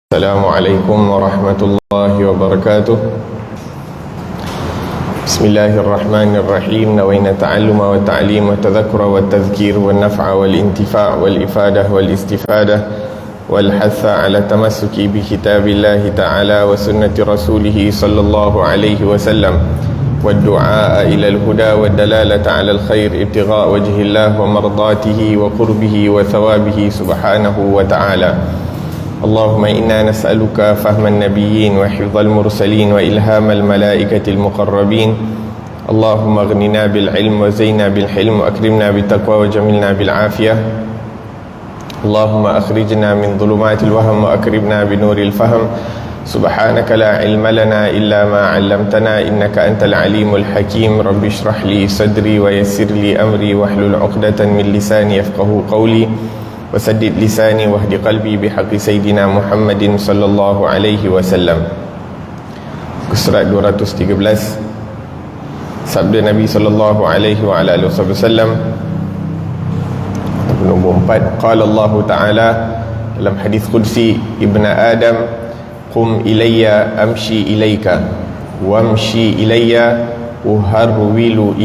Assalamualaikum warahmatullahi wabarakatuh. Bismillahirrahmanirrahim. Nawayna ta'alluma wa ta'lim wa tadhakkura wa tadhkir wa naf'a wal intifa' wal ifadah wal istifadah wal hatha ala tamassuki bi kitabillahi ta'ala wa sunnati rasulih sallallahu alaihi wasallam wa du'a ila al-huda wa dalalata ala al-khair ibtigha' wajhillah wa mardatihi wa qurbihi wa thawabihi subhanahu wa ta'ala. اللهم إنا نسألك فهم النبيين وحفظ المرسلين وإلهام الملائكة المقربين. اللهم اغننا بالعلم وزينا بالحلم وأكرمنا بالتقوى وجملنا بالعافية. اللهم أخرجنا من ظلمات الوهم وأكرمنا بنور الفهم. سبحانك لا علم لنا إلا ما علمتنا إنك أنت العليم الحكيم. رب اشرح لي صدري ويسر لي أمري واحلل عقدة من لساني يفقه قولي وسدد لساني واهد قلبي بحق سيدنا محمد صلى الله عليه وسلم. Surat 213, sabda Nabi sallallahu alaihi wa alihi wasallam nombor 4. Qala Allah Ta'ala dalam hadis qudsi, Ibn Adam qum ilayya amshi ilayka wamshi ilayya uharwil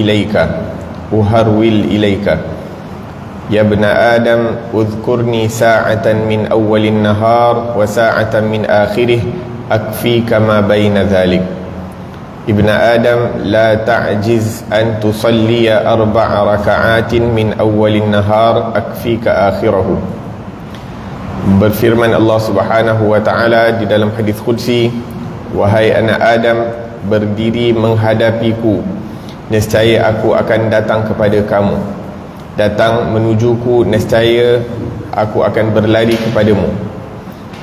ilayka. Ya ibn Adam udhkurni sa'atan min awwalin nahar wa sa'atan min akhirih akfika ma baina dhalik. Ibn Adam la ta'jiz an tusalliya arba'a raka'atin min awwalin nahar akfika akhirahu. Berfirman Allah Subhanahu wa ta'ala di dalam hadis qudsi, wahai anak Adam, berdiri menghadapiku, nescaya aku akan datang kepada kamu. Datang menujuku, nescaya aku akan berlari kepadamu.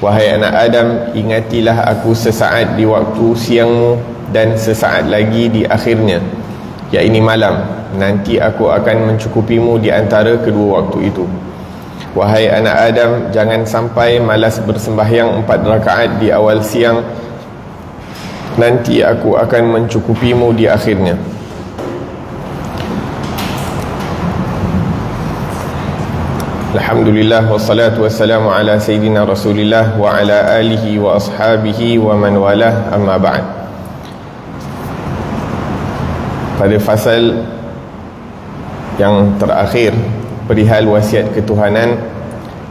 Wahai anak Adam, ingatilah aku sesaat di waktu siangmu dan sesaat lagi di akhirnya, yakni malam. Nanti aku akan mencukupimu di antara kedua waktu itu. Wahai anak Adam, jangan sampai malas bersembahyang 4 rakaat di awal siang. Nanti aku akan mencukupimu di akhirnya. Alhamdulillah wassalatu wassalamu ala sayyidina Rasulillah wa ala alihi wa ashabihi wa man walah, amma ba'd. Pada fasal yang terakhir perihal wasiat ketuhanan,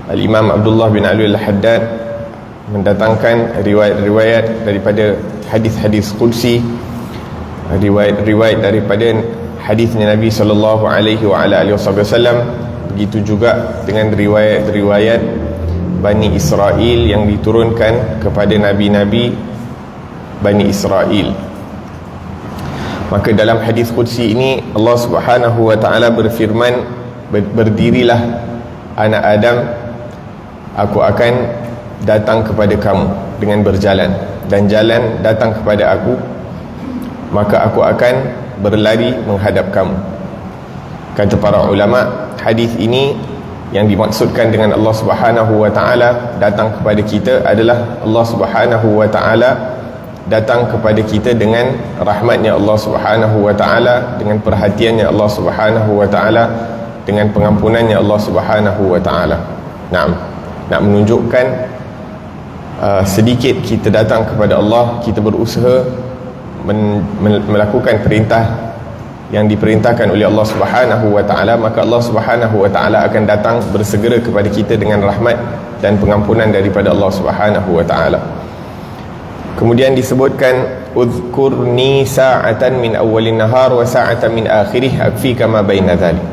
Al-Imam Abdullah bin Ali Al-Haddad mendatangkan riwayat-riwayat daripada hadis-hadis qudsi, riwayat-riwayat daripada hadisnya Nabi sallallahu alaihi wa ala alihi wasallam. Begitu juga dengan riwayat-riwayat Bani Israel yang diturunkan kepada Nabi-Nabi Bani Israel. Maka dalam hadis qudsi ini Allah Subhanahu wa ta'ala berfirman, berdirilah anak Adam, aku akan datang kepada kamu dengan berjalan, dan jalan datang kepada aku, maka aku akan berlari menghadap kamu. Kata para ulama, hadis ini yang dimaksudkan dengan Allah Subhanahu wa ta'ala datang kepada kita adalah Allah Subhanahu wa ta'ala datang kepada kita dengan rahmatnya Allah Subhanahu wa ta'ala, dengan perhatiannya Allah Subhanahu wa ta'ala, dengan pengampunannya Allah Subhanahu wa ta'ala. Nak menunjukkan sedikit kita datang kepada Allah, kita berusaha melakukan perintah yang diperintahkan oleh Allah Subhanahu wa ta'ala, maka Allah Subhanahu wa ta'ala akan datang bersegera kepada kita dengan rahmat dan pengampunan daripada Allah Subhanahu wa ta'ala. Kemudian disebutkan, udhkurni sa'atan min awwalin nahar wa sa'atan min akhirih akfika ma baina dhalik.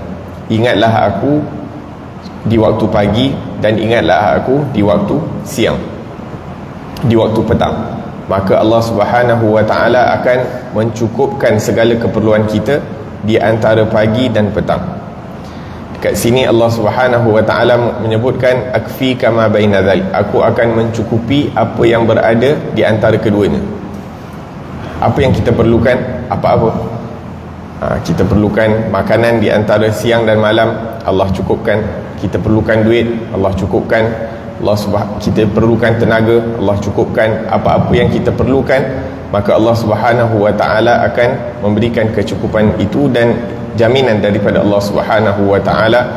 Ingatlah aku di waktu pagi dan ingatlah aku di waktu siang, di waktu petang. Maka Allah Subhanahu wa ta'ala akan mencukupkan segala keperluan kita di antara pagi dan petang. Dekat sini Allah Subhanahu wa ta'ala menyebutkan akfika ma baina dhalik, aku akan mencukupi apa yang berada di antara keduanya. Apa yang kita perlukan? Apa-apa. Kita perlukan makanan di antara siang dan malam, Allah cukupkan. Kita perlukan duit, Allah cukupkan. Kita perlukan tenaga, Allah cukupkan. Apa-apa yang kita perlukan, maka Allah Subhanahu wa ta'ala akan memberikan kecukupan itu, dan jaminan daripada Allah Subhanahu wa ta'ala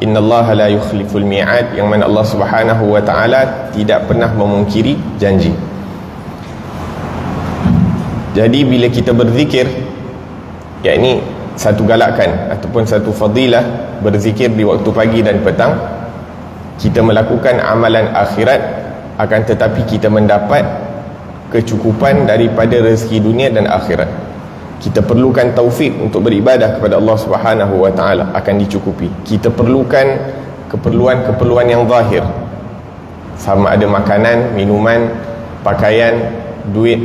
innallaha la yukhliful mi'ad, yang mana Allah Subhanahu wa ta'ala tidak pernah memungkiri janji. Jadi bila kita berzikir, yakni satu galakan ataupun satu fadilah berzikir di waktu pagi dan petang, kita melakukan amalan akhirat, akan tetapi kita mendapat kecukupan daripada rezeki dunia dan akhirat. Kita perlukan taufik untuk beribadah kepada Allah Subhanahu wa ta'ala, akan dicukupi. Kita perlukan keperluan-keperluan yang zahir, sama ada makanan, minuman, pakaian, duit,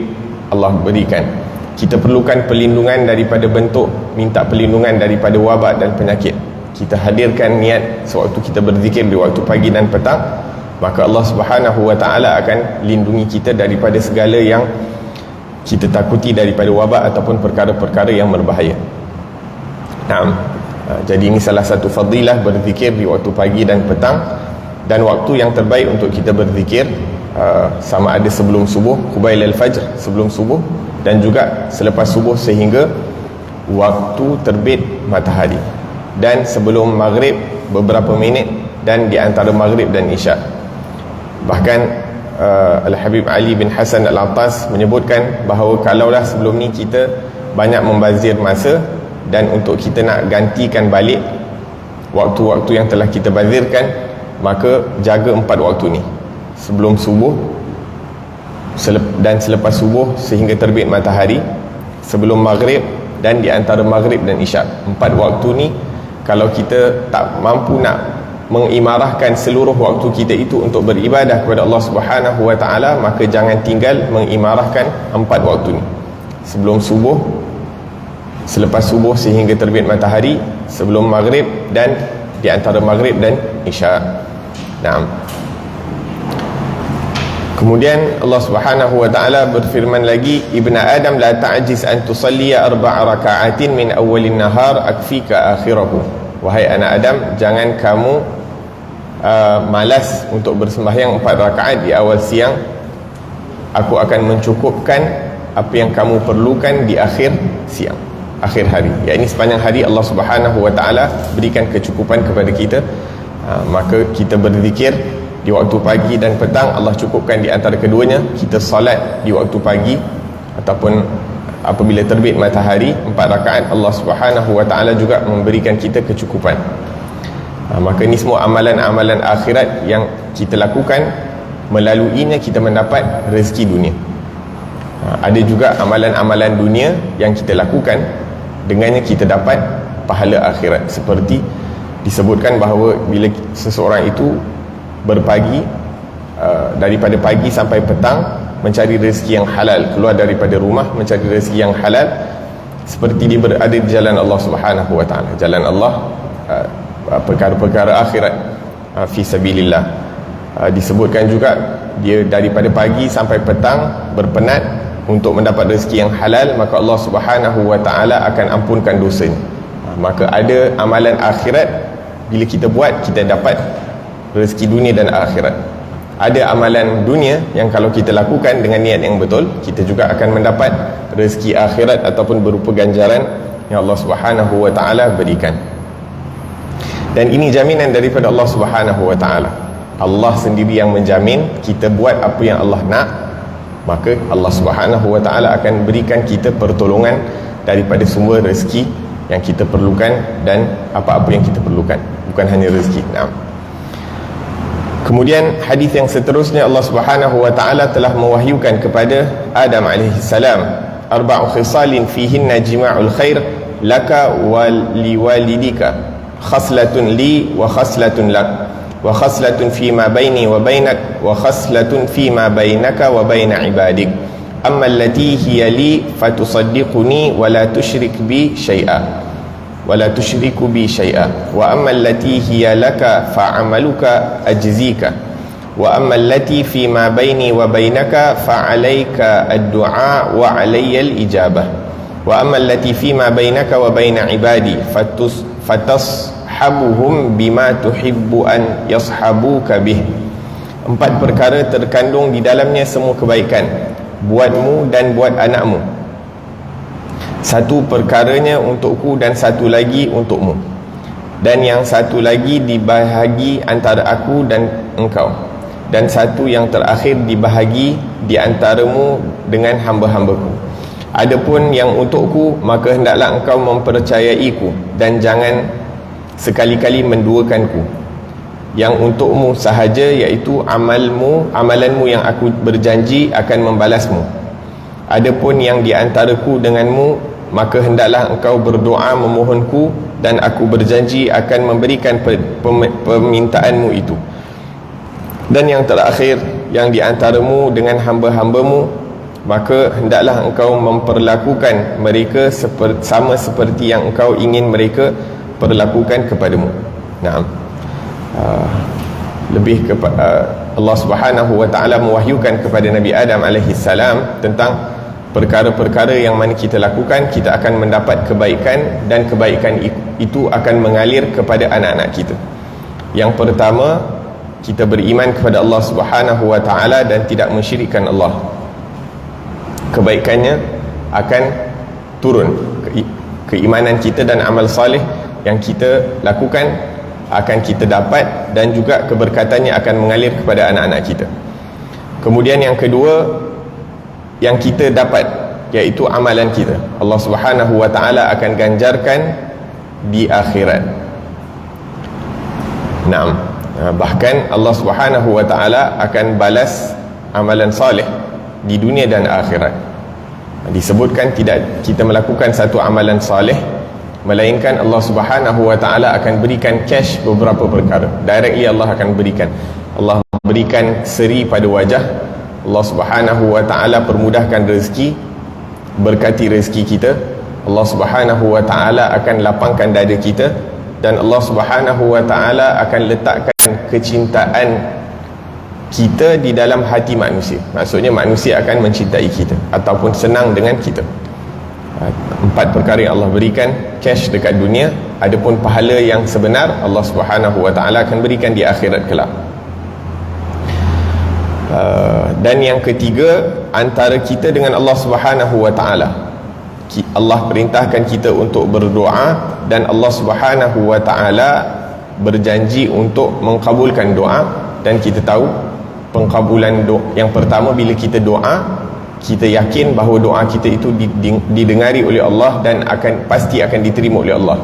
Allah berikan. Kita perlukan perlindungan daripada bentuk minta perlindungan daripada wabak dan penyakit. Kita hadirkan niat sewaktu kita berzikir di waktu pagi dan petang, maka Allah Subhanahu wa ta'ala akan lindungi kita daripada segala yang kita takuti daripada wabak ataupun perkara-perkara yang berbahaya. Jadi ini salah satu fadilah berzikir di waktu pagi dan petang. Dan waktu yang terbaik untuk kita berzikir sama ada sebelum subuh, qubail al-fajr, sebelum subuh, dan juga selepas subuh sehingga waktu terbit matahari, dan sebelum maghrib beberapa minit, dan di antara maghrib dan isyak. Bahkan Al-Habib Ali bin Hasan Al-Attas menyebutkan bahawa kalaulah sebelum ni kita banyak membazir masa, dan untuk kita nak gantikan balik waktu-waktu yang telah kita bazirkan, maka jaga 4 waktu ni, sebelum subuh dan selepas subuh sehingga terbit matahari, sebelum maghrib, dan di antara maghrib dan isyak. 4 waktu ni kalau kita tak mampu nak mengimarahkan seluruh waktu kita itu untuk beribadah kepada Allah Subhanahu wa ta'ala, maka jangan tinggal mengimarahkan 4 waktu ni: sebelum subuh, selepas subuh sehingga terbit matahari, sebelum maghrib, dan di antara maghrib dan isyak. Kemudian Allah Subhanahu wa ta'ala berfirman lagi, Ibn Adam la ta'jiz an tusalliya 4 raka'atin min awwalin nahar akfika akhirahu. Wahai anak Adam, jangan kamu malas untuk bersembahyang 4 rakaat di awal siang, aku akan mencukupkan apa yang kamu perlukan di akhir siang, akhir hari. Ya, ini sepanjang hari Allah Subhanahu wa ta'ala berikan kecukupan kepada kita. Maka kita berzikir di waktu pagi dan petang, Allah cukupkan di antara keduanya. Kita salat di waktu pagi ataupun apabila terbit matahari 4 rakaat, Allah Subhanahu wa ta'ala juga memberikan kita kecukupan. Maka ini semua amalan-amalan akhirat yang kita lakukan, melaluinya kita mendapat rezeki dunia. Ada juga amalan-amalan dunia yang kita lakukan, dengannya kita dapat pahala akhirat. Seperti disebutkan bahawa bila seseorang itu berpagi, daripada pagi sampai petang mencari rezeki yang halal, keluar daripada rumah mencari rezeki yang halal, seperti dia berada di jalan Allah Subhanahu wa ta'ala. Jalan Allah, perkara-perkara akhirat, fi sabilillah. Disebutkan juga dia daripada pagi sampai petang berpenat untuk mendapat rezeki yang halal, maka Allah Subhanahu wa ta'ala akan ampunkan dosanya. Maka ada amalan akhirat, bila kita buat, kita dapat rezeki dunia dan akhirat. Ada amalan dunia yang kalau kita lakukan dengan niat yang betul, kita juga akan mendapat rezeki akhirat ataupun berupa ganjaran yang Allah Subhanahu wa ta'ala berikan. Dan ini jaminan daripada Allah Subhanahu wa ta'ala. Allah sendiri yang menjamin kita buat apa yang Allah nak, maka Allah Subhanahu wa ta'ala akan berikan kita pertolongan daripada sumber rezeki yang kita perlukan dan apa-apa yang kita perlukan, bukan hanya rezeki. Kemudian hadis yang seterusnya, Allah Subhanahu wa ta'ala telah mewahyukan kepada Adam alaihi salam, 4 khisalin fihinna jima'ul khair laka wa liwalidika, khaslatun li wa khaslatun lak, wa khaslatun fima baini wa bainak, wa khaslatun fima bainaka wa baina ibadik, amma allati hiya li fatusaddiquni wa la tushrik bi syai'a wala tusyriku bi syai'a, wa amma allati hiya laka fa'amaluka ajzika, wa amma allati fi ma baini wa bainaka fa'alayka ad-du'a wa 'alayya al-ijabah, wa amma allati fi ma bainaka wa baina ibadi fatashabuhum bima tuhibbu an yashabuka bih. 4 perkara terkandung di dalamnya semua kebaikan buatmu dan buat anakmu. 1 perkaranya untukku dan 1 lagi untukmu. dan yang satu lagi dibahagi antara aku dan engkau, dan satu yang terakhir dibahagi di antaramu dengan hamba-hambaku. Adapun yang untukku, maka hendaklah engkau mempercayaiku dan jangan sekali-kali menduakanku. Yang untukmu sahaja, iaitu amalanmu yang aku berjanji akan membalasmu. Adapun yang di antaraku denganmu, maka hendaklah engkau berdoa memohonku, dan aku berjanji akan memberikan permintaanmu itu. Dan yang terakhir, yang di antaramu dengan hamba-hambamu, maka hendaklah engkau memperlakukan mereka sama seperti yang engkau ingin mereka perlakukan kepadamu. Naam. Lebih kepada Allah Subhanahu wa taala mewahyukan kepada Nabi Adam alaihi salam tentang perkara-perkara yang mana kita lakukan, kita akan mendapat kebaikan, dan kebaikan itu akan mengalir kepada anak-anak kita. Yang pertama, kita beriman kepada Allah Subhanahu wa taala dan tidak mensyirikkan Allah. Kebaikannya akan turun. Keimanan kita dan amal salih yang kita lakukan akan kita dapat, dan juga keberkatannya akan mengalir kepada anak-anak kita. Kemudian yang kedua yang kita dapat, iaitu amalan kita, Allah Subhanahu wa taala akan ganjarkan di akhirat. Naam. Bahkan Allah Subhanahu wa taala akan balas amalan soleh di dunia dan akhirat. Disebutkan tidak kita melakukan satu amalan soleh, melainkan Allah Subhanahu wa taala akan berikan cash beberapa perkara. Directly Allah akan berikan. Allah berikan seri pada wajah. Allah Subhanahu wa taala permudahkan rezeki, berkati rezeki kita. Allah Subhanahu wa taala akan lapangkan dada kita, dan Allah Subhanahu wa taala akan letakkan kecintaan kita di dalam hati manusia. Maksudnya manusia akan mencintai kita ataupun senang dengan kita. 4 perkara yang Allah berikan cash dekat dunia, adapun pahala yang sebenar Allah Subhanahu wa taala akan berikan di akhirat kelak. Dan yang ketiga, antara kita dengan Allah Subhanahu wa taala, Allah perintahkan kita untuk berdoa, dan Allah Subhanahu wa taala berjanji untuk mengkabulkan doa. Dan kita tahu pengkabulan doa yang pertama, bila kita doa, kita yakin bahawa doa kita itu didengari oleh Allah dan pasti akan diterima oleh Allah.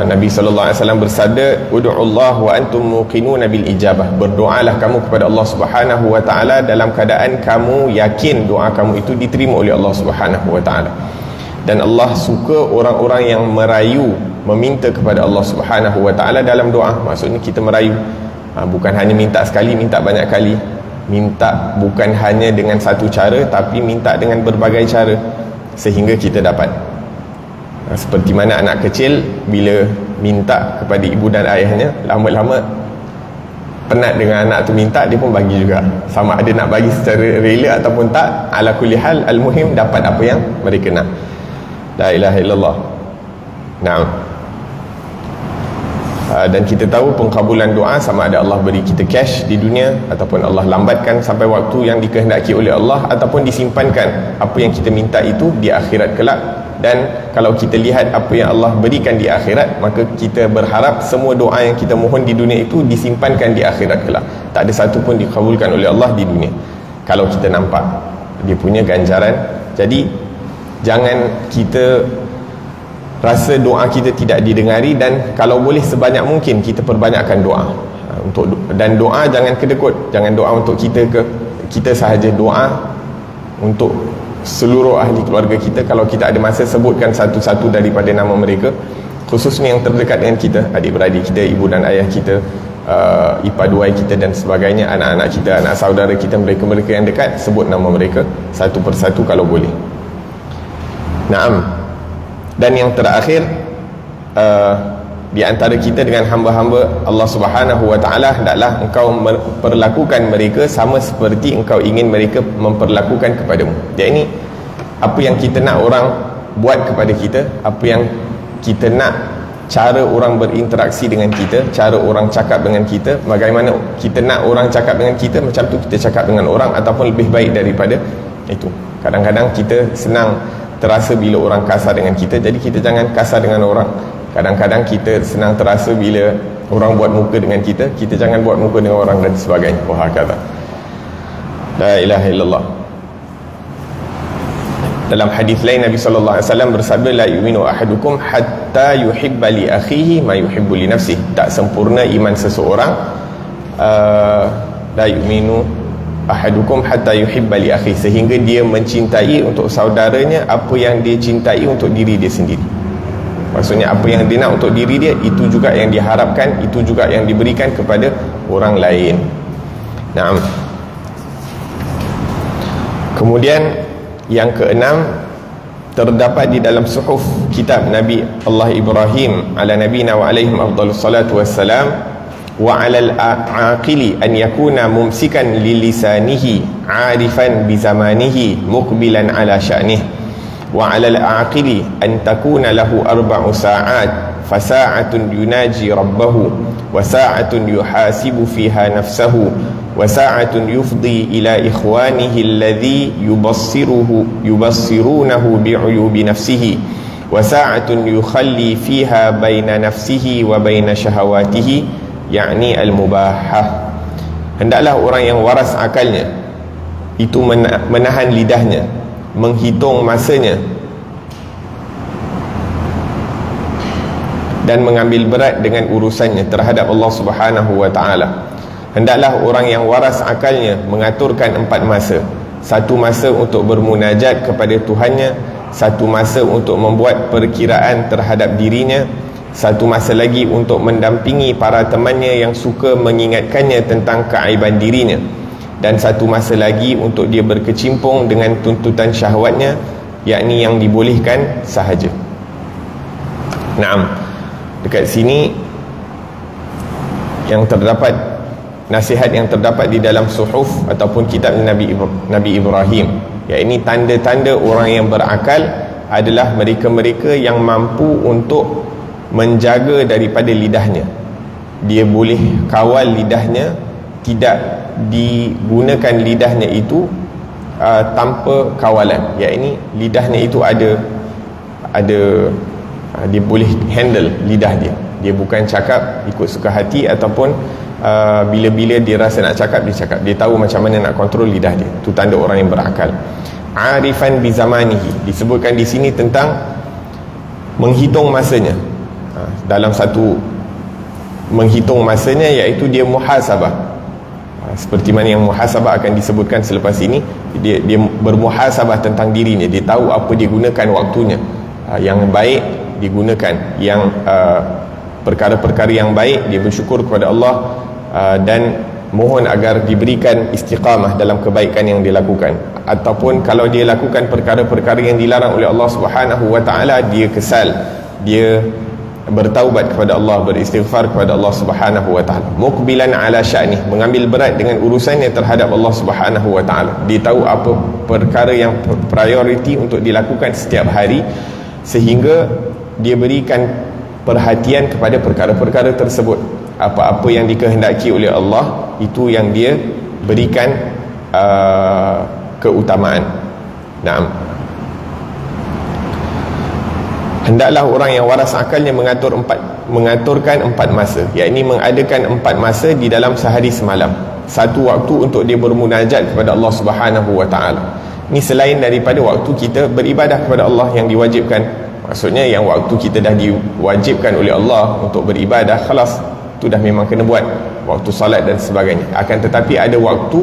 Nabi SAW bersabda, "Ud'ullah wa antum muqinuna bil ijabah." Berdoalah kamu kepada Allah Subhanahu wa taala dalam keadaan kamu yakin doa kamu itu diterima oleh Allah Subhanahu wa taala. Dan Allah suka orang-orang yang merayu, meminta kepada Allah Subhanahu wa taala dalam doa. Maksudnya kita merayu, bukan hanya minta sekali, minta banyak kali. Minta bukan hanya dengan satu cara, tapi minta dengan berbagai cara sehingga kita dapat. Seperti mana anak kecil bila minta kepada ibu dan ayahnya, lama-lama penat dengan anak tu minta, dia pun bagi juga. Sama ada nak bagi secara rela ataupun tak, ala kulli hal, al-muhim dapat apa yang mereka nak. La ilaha illallah. Naam. Dan kita tahu pengkabulan doa sama ada Allah beri kita cash di dunia, ataupun Allah lambatkan sampai waktu yang dikehendaki oleh Allah, ataupun disimpankan apa yang kita minta itu di akhirat kelak. Dan kalau kita lihat apa yang Allah berikan di akhirat, maka kita berharap semua doa yang kita mohon di dunia itu disimpankan di akhirat kelak. Tak ada satu pun dikabulkan oleh Allah di dunia, kalau kita nampak dia punya ganjaran. Jadi jangan kita rasa doa kita tidak didengari, dan kalau boleh sebanyak mungkin kita perbanyakkan doa. Dan doa jangan kedekut, jangan doa untuk kita sahaja, doa untuk seluruh ahli keluarga kita. Kalau kita ada masa, sebutkan satu-satu daripada nama mereka, khususnya yang terdekat dengan kita, adik-beradik kita, ibu dan ayah kita, ipaduai kita dan sebagainya, anak-anak kita, anak saudara kita, mereka-mereka yang dekat, sebut nama mereka satu persatu kalau boleh. Naam. Dan yang terakhir, di antara kita dengan hamba-hamba Allah Subhanahu wa taala, hendaklah engkau memperlakukan mereka sama seperti engkau ingin mereka memperlakukan kepadamu. Jadi ini apa yang kita nak orang buat kepada kita, apa yang kita nak, cara orang berinteraksi dengan kita, cara orang cakap dengan kita, bagaimana kita nak orang cakap dengan kita, macam tu kita cakap dengan orang, ataupun lebih baik daripada itu. Kadang-kadang kita senang terasa bila orang kasar dengan kita, jadi kita jangan kasar dengan orang. Kadang-kadang kita senang terasa bila orang buat muka dengan kita, kita jangan buat muka dengan orang dan sebagainya. Wahakata. La ilaha illallah. Dalam hadis lain Nabi SAW bersabda, la yu'minu ahadukum hatta yuhibba li akhihi ma yuhibbu li nafsihi. Tak sempurna iman seseorang, la yu'minu ahadukum hatta yuhibba li akhihi, sehingga dia mencintai untuk saudaranya apa yang dia cintai untuk diri dia sendiri. Maksudnya apa yang dia nak untuk diri dia, itu juga yang diharapkan, itu juga yang diberikan kepada orang lain. Naam. Kemudian yang keenam, terdapat di dalam suhuf kitab Nabi Allah Ibrahim ala nabina wa alaihim afdalus salatu wassalam, wa alal aqili an yakuna mumsikan lilisanihi arifan bizamanihi muqbilan ala sya'nih, wa alal aqili an takuna lahu 4 sa'at, fasa'atun yunaji rabbahu, wa sa'atun yuhasibu fiha nafsahu, wa sa'atun yufdi ila ikhwanihi alladhi yubassirunahu bi'uyubi nafsihi, wa sa'atun yukhalli fiha baina nafsihi wa baina syahawatihi, yakni al-mubahah. Hendaklah orang yang waras akalnya itu menahan lidahnya, menghitung masanya, dan mengambil berat dengan urusannya terhadap Allah Subhanahu wa ta'ala. Hendaklah orang yang waras akalnya mengaturkan 4 masa. 1 masa untuk bermunajat kepada Tuhannya, 1 masa untuk membuat perkiraan terhadap dirinya, 1 masa lagi untuk mendampingi para temannya yang suka mengingatkannya tentang keaiban dirinya, dan 1 masa lagi untuk dia berkecimpung dengan tuntutan syahwatnya, yakni yang dibolehkan sahaja. Naam. Dekat sini yang terdapat nasihat yang terdapat di dalam suhuf ataupun kitab Nabi Ibrahim, yakni tanda-tanda orang yang berakal adalah mereka-mereka yang mampu untuk menjaga daripada lidahnya. Dia boleh kawal lidahnya, tidak digunakan lidahnya itu tanpa kawalan, yakni lidahnya itu ada dia boleh handle lidah dia. Dia bukan cakap ikut suka hati, ataupun bila-bila dia rasa nak cakap, dia cakap. Dia tahu macam mana nak kontrol lidah dia. Itu tanda orang yang berakal. Arifan bi zamanihi, disebutkan di sini tentang menghitung masanya. Dalam satu menghitung masanya, iaitu dia muhasabah. Seperti mana yang muhasabah akan disebutkan selepas ini. Dia bermuhasabah tentang dirinya. Dia tahu apa dia gunakan waktunya. Yang baik digunakan, yang perkara-perkara yang baik dia bersyukur kepada Allah, dan mohon agar diberikan istiqamah dalam kebaikan yang dilakukan. Ataupun kalau dia lakukan perkara-perkara yang dilarang oleh Allah Subhanahu wa ta'ala, dia kesal, dia bertaubat kepada Allah, beristighfar kepada Allah Subhanahu wa ta'ala. Muqbilan ala sya'nih, mengambil berat dengan urusannya terhadap Allah Subhanahu wa ta'ala. Dia tahu apa perkara yang priority untuk dilakukan setiap hari, sehingga dia berikan perhatian kepada perkara-perkara tersebut. Apa-apa yang dikehendaki oleh Allah, itu yang dia berikan keutamaan. Naam. Hendaklah orang yang waras akalnya mengaturkan 4 masa, yakni mengadakan 4 masa di dalam sehari semalam. 1 waktu untuk dia bermunajat kepada Allah Subhanahu wa ta'ala. Ini selain daripada waktu kita beribadah kepada Allah yang diwajibkan. Maksudnya yang waktu kita dah diwajibkan oleh Allah untuk beribadah, khalas, itu dah memang kena buat, waktu salat dan sebagainya. Akan tetapi ada waktu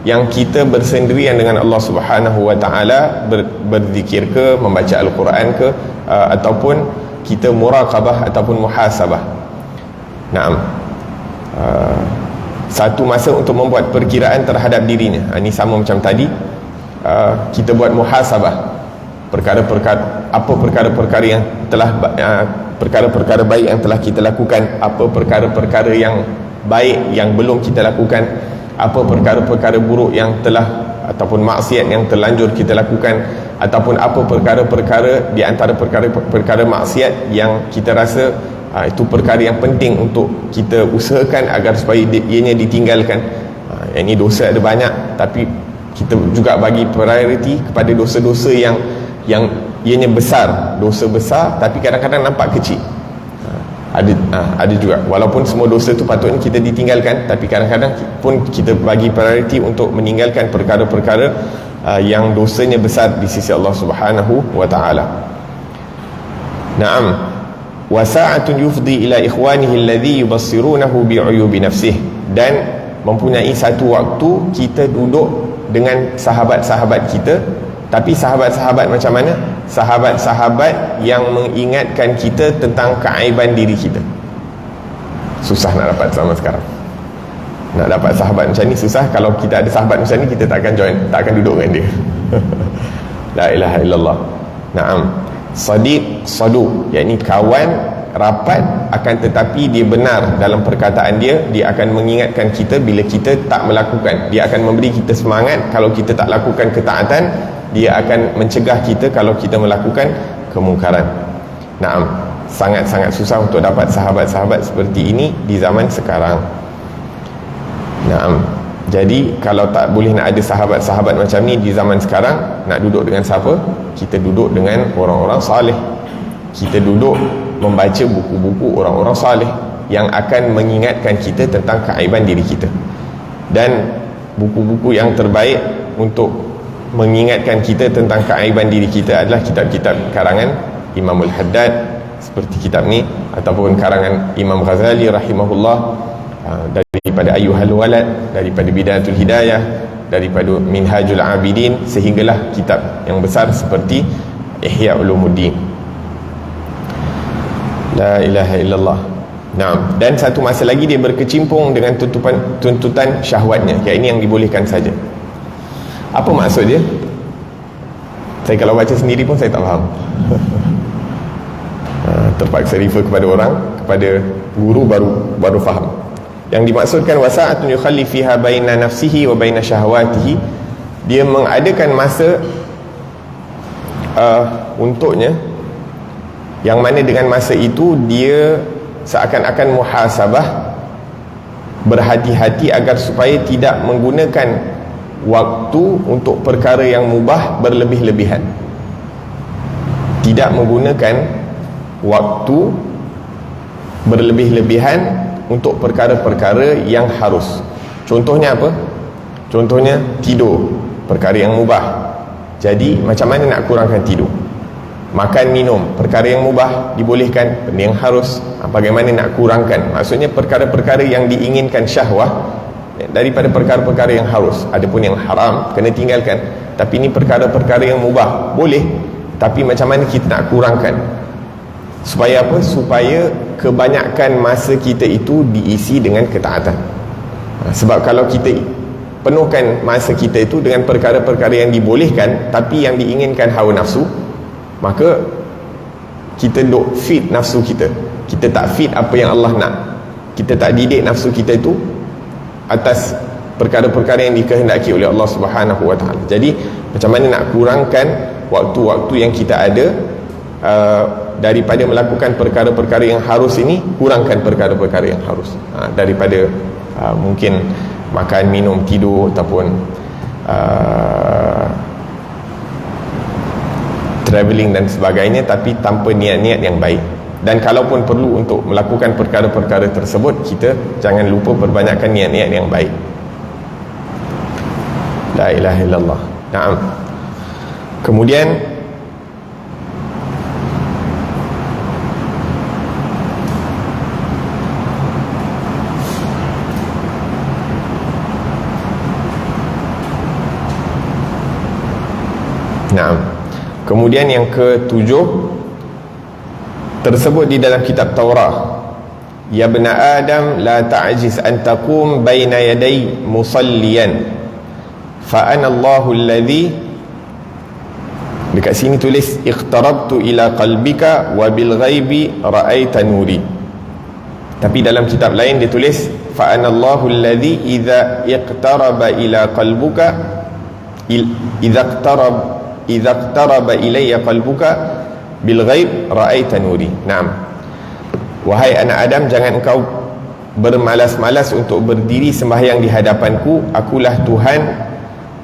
yang kita bersendirian dengan Allah Subhanahu wa ta'ala, berzikir ke, membaca Al-Quran ke, ataupun kita muraqabah ataupun muhasabah. Naam. 1 masa untuk membuat perkiraan terhadap dirinya. Ini sama macam tadi, kita buat muhasabah, perkara-perkara yang telah perkara-perkara baik yang telah kita lakukan, apa perkara-perkara yang baik yang belum kita lakukan, apa perkara-perkara buruk yang telah ataupun maksiat yang terlanjur kita lakukan, ataupun apa perkara-perkara di antara perkara-perkara maksiat yang kita rasa itu perkara yang penting untuk kita usahakan agar supaya ianya ditinggalkan. Ini dosa ada banyak, tapi kita juga bagi priority kepada dosa-dosa yang ianya besar, dosa besar tapi kadang-kadang nampak kecil. ada juga. Walaupun semua dosa tu patutnya kita ditinggalkan, tapi kadang-kadang pun kita bagi prioriti untuk meninggalkan perkara-perkara yang dosanya besar di sisi Allah Subhanahu wa taala. Naam. Wa sa'atun yufdi ila ikhwanihi alladhi yubassirunahu bi'uyubi nafsihi, dan mempunyai satu waktu kita duduk dengan sahabat-sahabat kita. Tapi sahabat-sahabat macam mana? Sahabat-sahabat yang mengingatkan kita tentang keaiban diri kita. Susah nak dapat zaman sekarang. Nak dapat sahabat macam ni susah. Kalau kita ada sahabat macam ni, kita tak akan join, tak akan duduk dengan dia. La ilaha illallah. Naam. Sadiq saduq, yakni kawan rapat, akan tetapi dia benar dalam perkataan dia. Dia akan mengingatkan kita bila kita tak melakukan. Dia akan memberi kita semangat kalau kita tak lakukan ketaatan. Dia akan mencegah kita kalau kita melakukan kemungkaran. Naam, sangat-sangat susah untuk dapat sahabat-sahabat seperti ini di zaman sekarang. Naam. Jadi kalau tak boleh nak ada sahabat-sahabat macam ni di zaman sekarang, nak duduk dengan siapa? Kita duduk dengan orang-orang saleh. Kita duduk membaca buku-buku orang-orang saleh yang akan mengingatkan kita tentang keaiban diri kita. Dan buku-buku yang terbaik untuk mengingatkan kita tentang keaiban diri kita adalah kitab-kitab karangan Imamul Haddad seperti kitab ni, ataupun karangan Imam Ghazali rahimahullah, daripada Ayyuhal Walad, daripada Bidayatul Hidayah, daripada Minhajul Abidin, sehinggalah kitab yang besar seperti Ihya Ulumuddin. La ilaha illallah. Naam. Dan satu masa lagi dia berkecimpung dengan tuntutan syahwatnya. Yang ini yang dibolehkan saja. Apa maksud dia? Saya kalau baca sendiri pun saya tak faham. Terpaksa refer kepada orang, kepada guru, baru faham. Yang dimaksudkan wasa'atun yukhalli fiha baina nafsihi wa baina syahwatihi, dia mengadakan masa untuknya, yang mana dengan masa itu dia seakan-akan muhasabah, berhati-hati agar supaya tidak menggunakan waktu untuk perkara yang mubah berlebih-lebihan. Tidak menggunakan waktu berlebih-lebihan untuk perkara-perkara yang harus. Contohnya apa? Contohnya tidur, perkara yang mubah. Jadi macam mana nak kurangkan tidur? Makan, minum, perkara yang mubah dibolehkan, benda yang harus. Bagaimana nak kurangkan? Maksudnya perkara-perkara yang diinginkan syahwah daripada perkara-perkara yang harus. Adapun yang haram kena tinggalkan. Tapi ini perkara-perkara yang mubah boleh, tapi macam mana kita nak kurangkan? Supaya apa? Supaya kebanyakan masa kita itu diisi dengan ketaatan. Sebab kalau kita penuhkan masa kita itu dengan perkara-perkara yang dibolehkan tapi yang diinginkan hawa nafsu, maka kita duk feed nafsu kita. Kita tak feed apa yang Allah nak. Kita tak didik nafsu kita itu atas perkara-perkara yang dikehendaki oleh Allah Subhanahu wa taala. Jadi macam mana nak kurangkan waktu-waktu yang kita ada daripada melakukan perkara-perkara yang harus ini, kurangkan perkara-perkara yang harus, daripada mungkin makan, minum, tidur, ataupun travelling dan sebagainya, tapi tanpa niat-niat yang baik. Dan kalaupun perlu untuk melakukan perkara-perkara tersebut, kita jangan lupa perbanyakkan niat-niat yang baik. La ilaha illallah. Naam. Kemudian kemudian yang ketujuh tersebut di dalam kitab Taurah, ya bna Adam la ta'jiz an taqum baina yaday musalliyan fa ana Allahu alladhi, dekat sini tulis iqtarabtu ila qalbika wa bil ghaibi ra'aita nuri, tapi dalam kitab lain dia tulis fa ana Allahu alladhi idza iqtaraba ila qalbuka idza iqtaraba ilayya qalbuka bil ghaib ra'aita nuri. Naam. Wahai anak Adam, jangan engkau bermalas-malas untuk berdiri sembahyang di hadapanku. Akulah Tuhan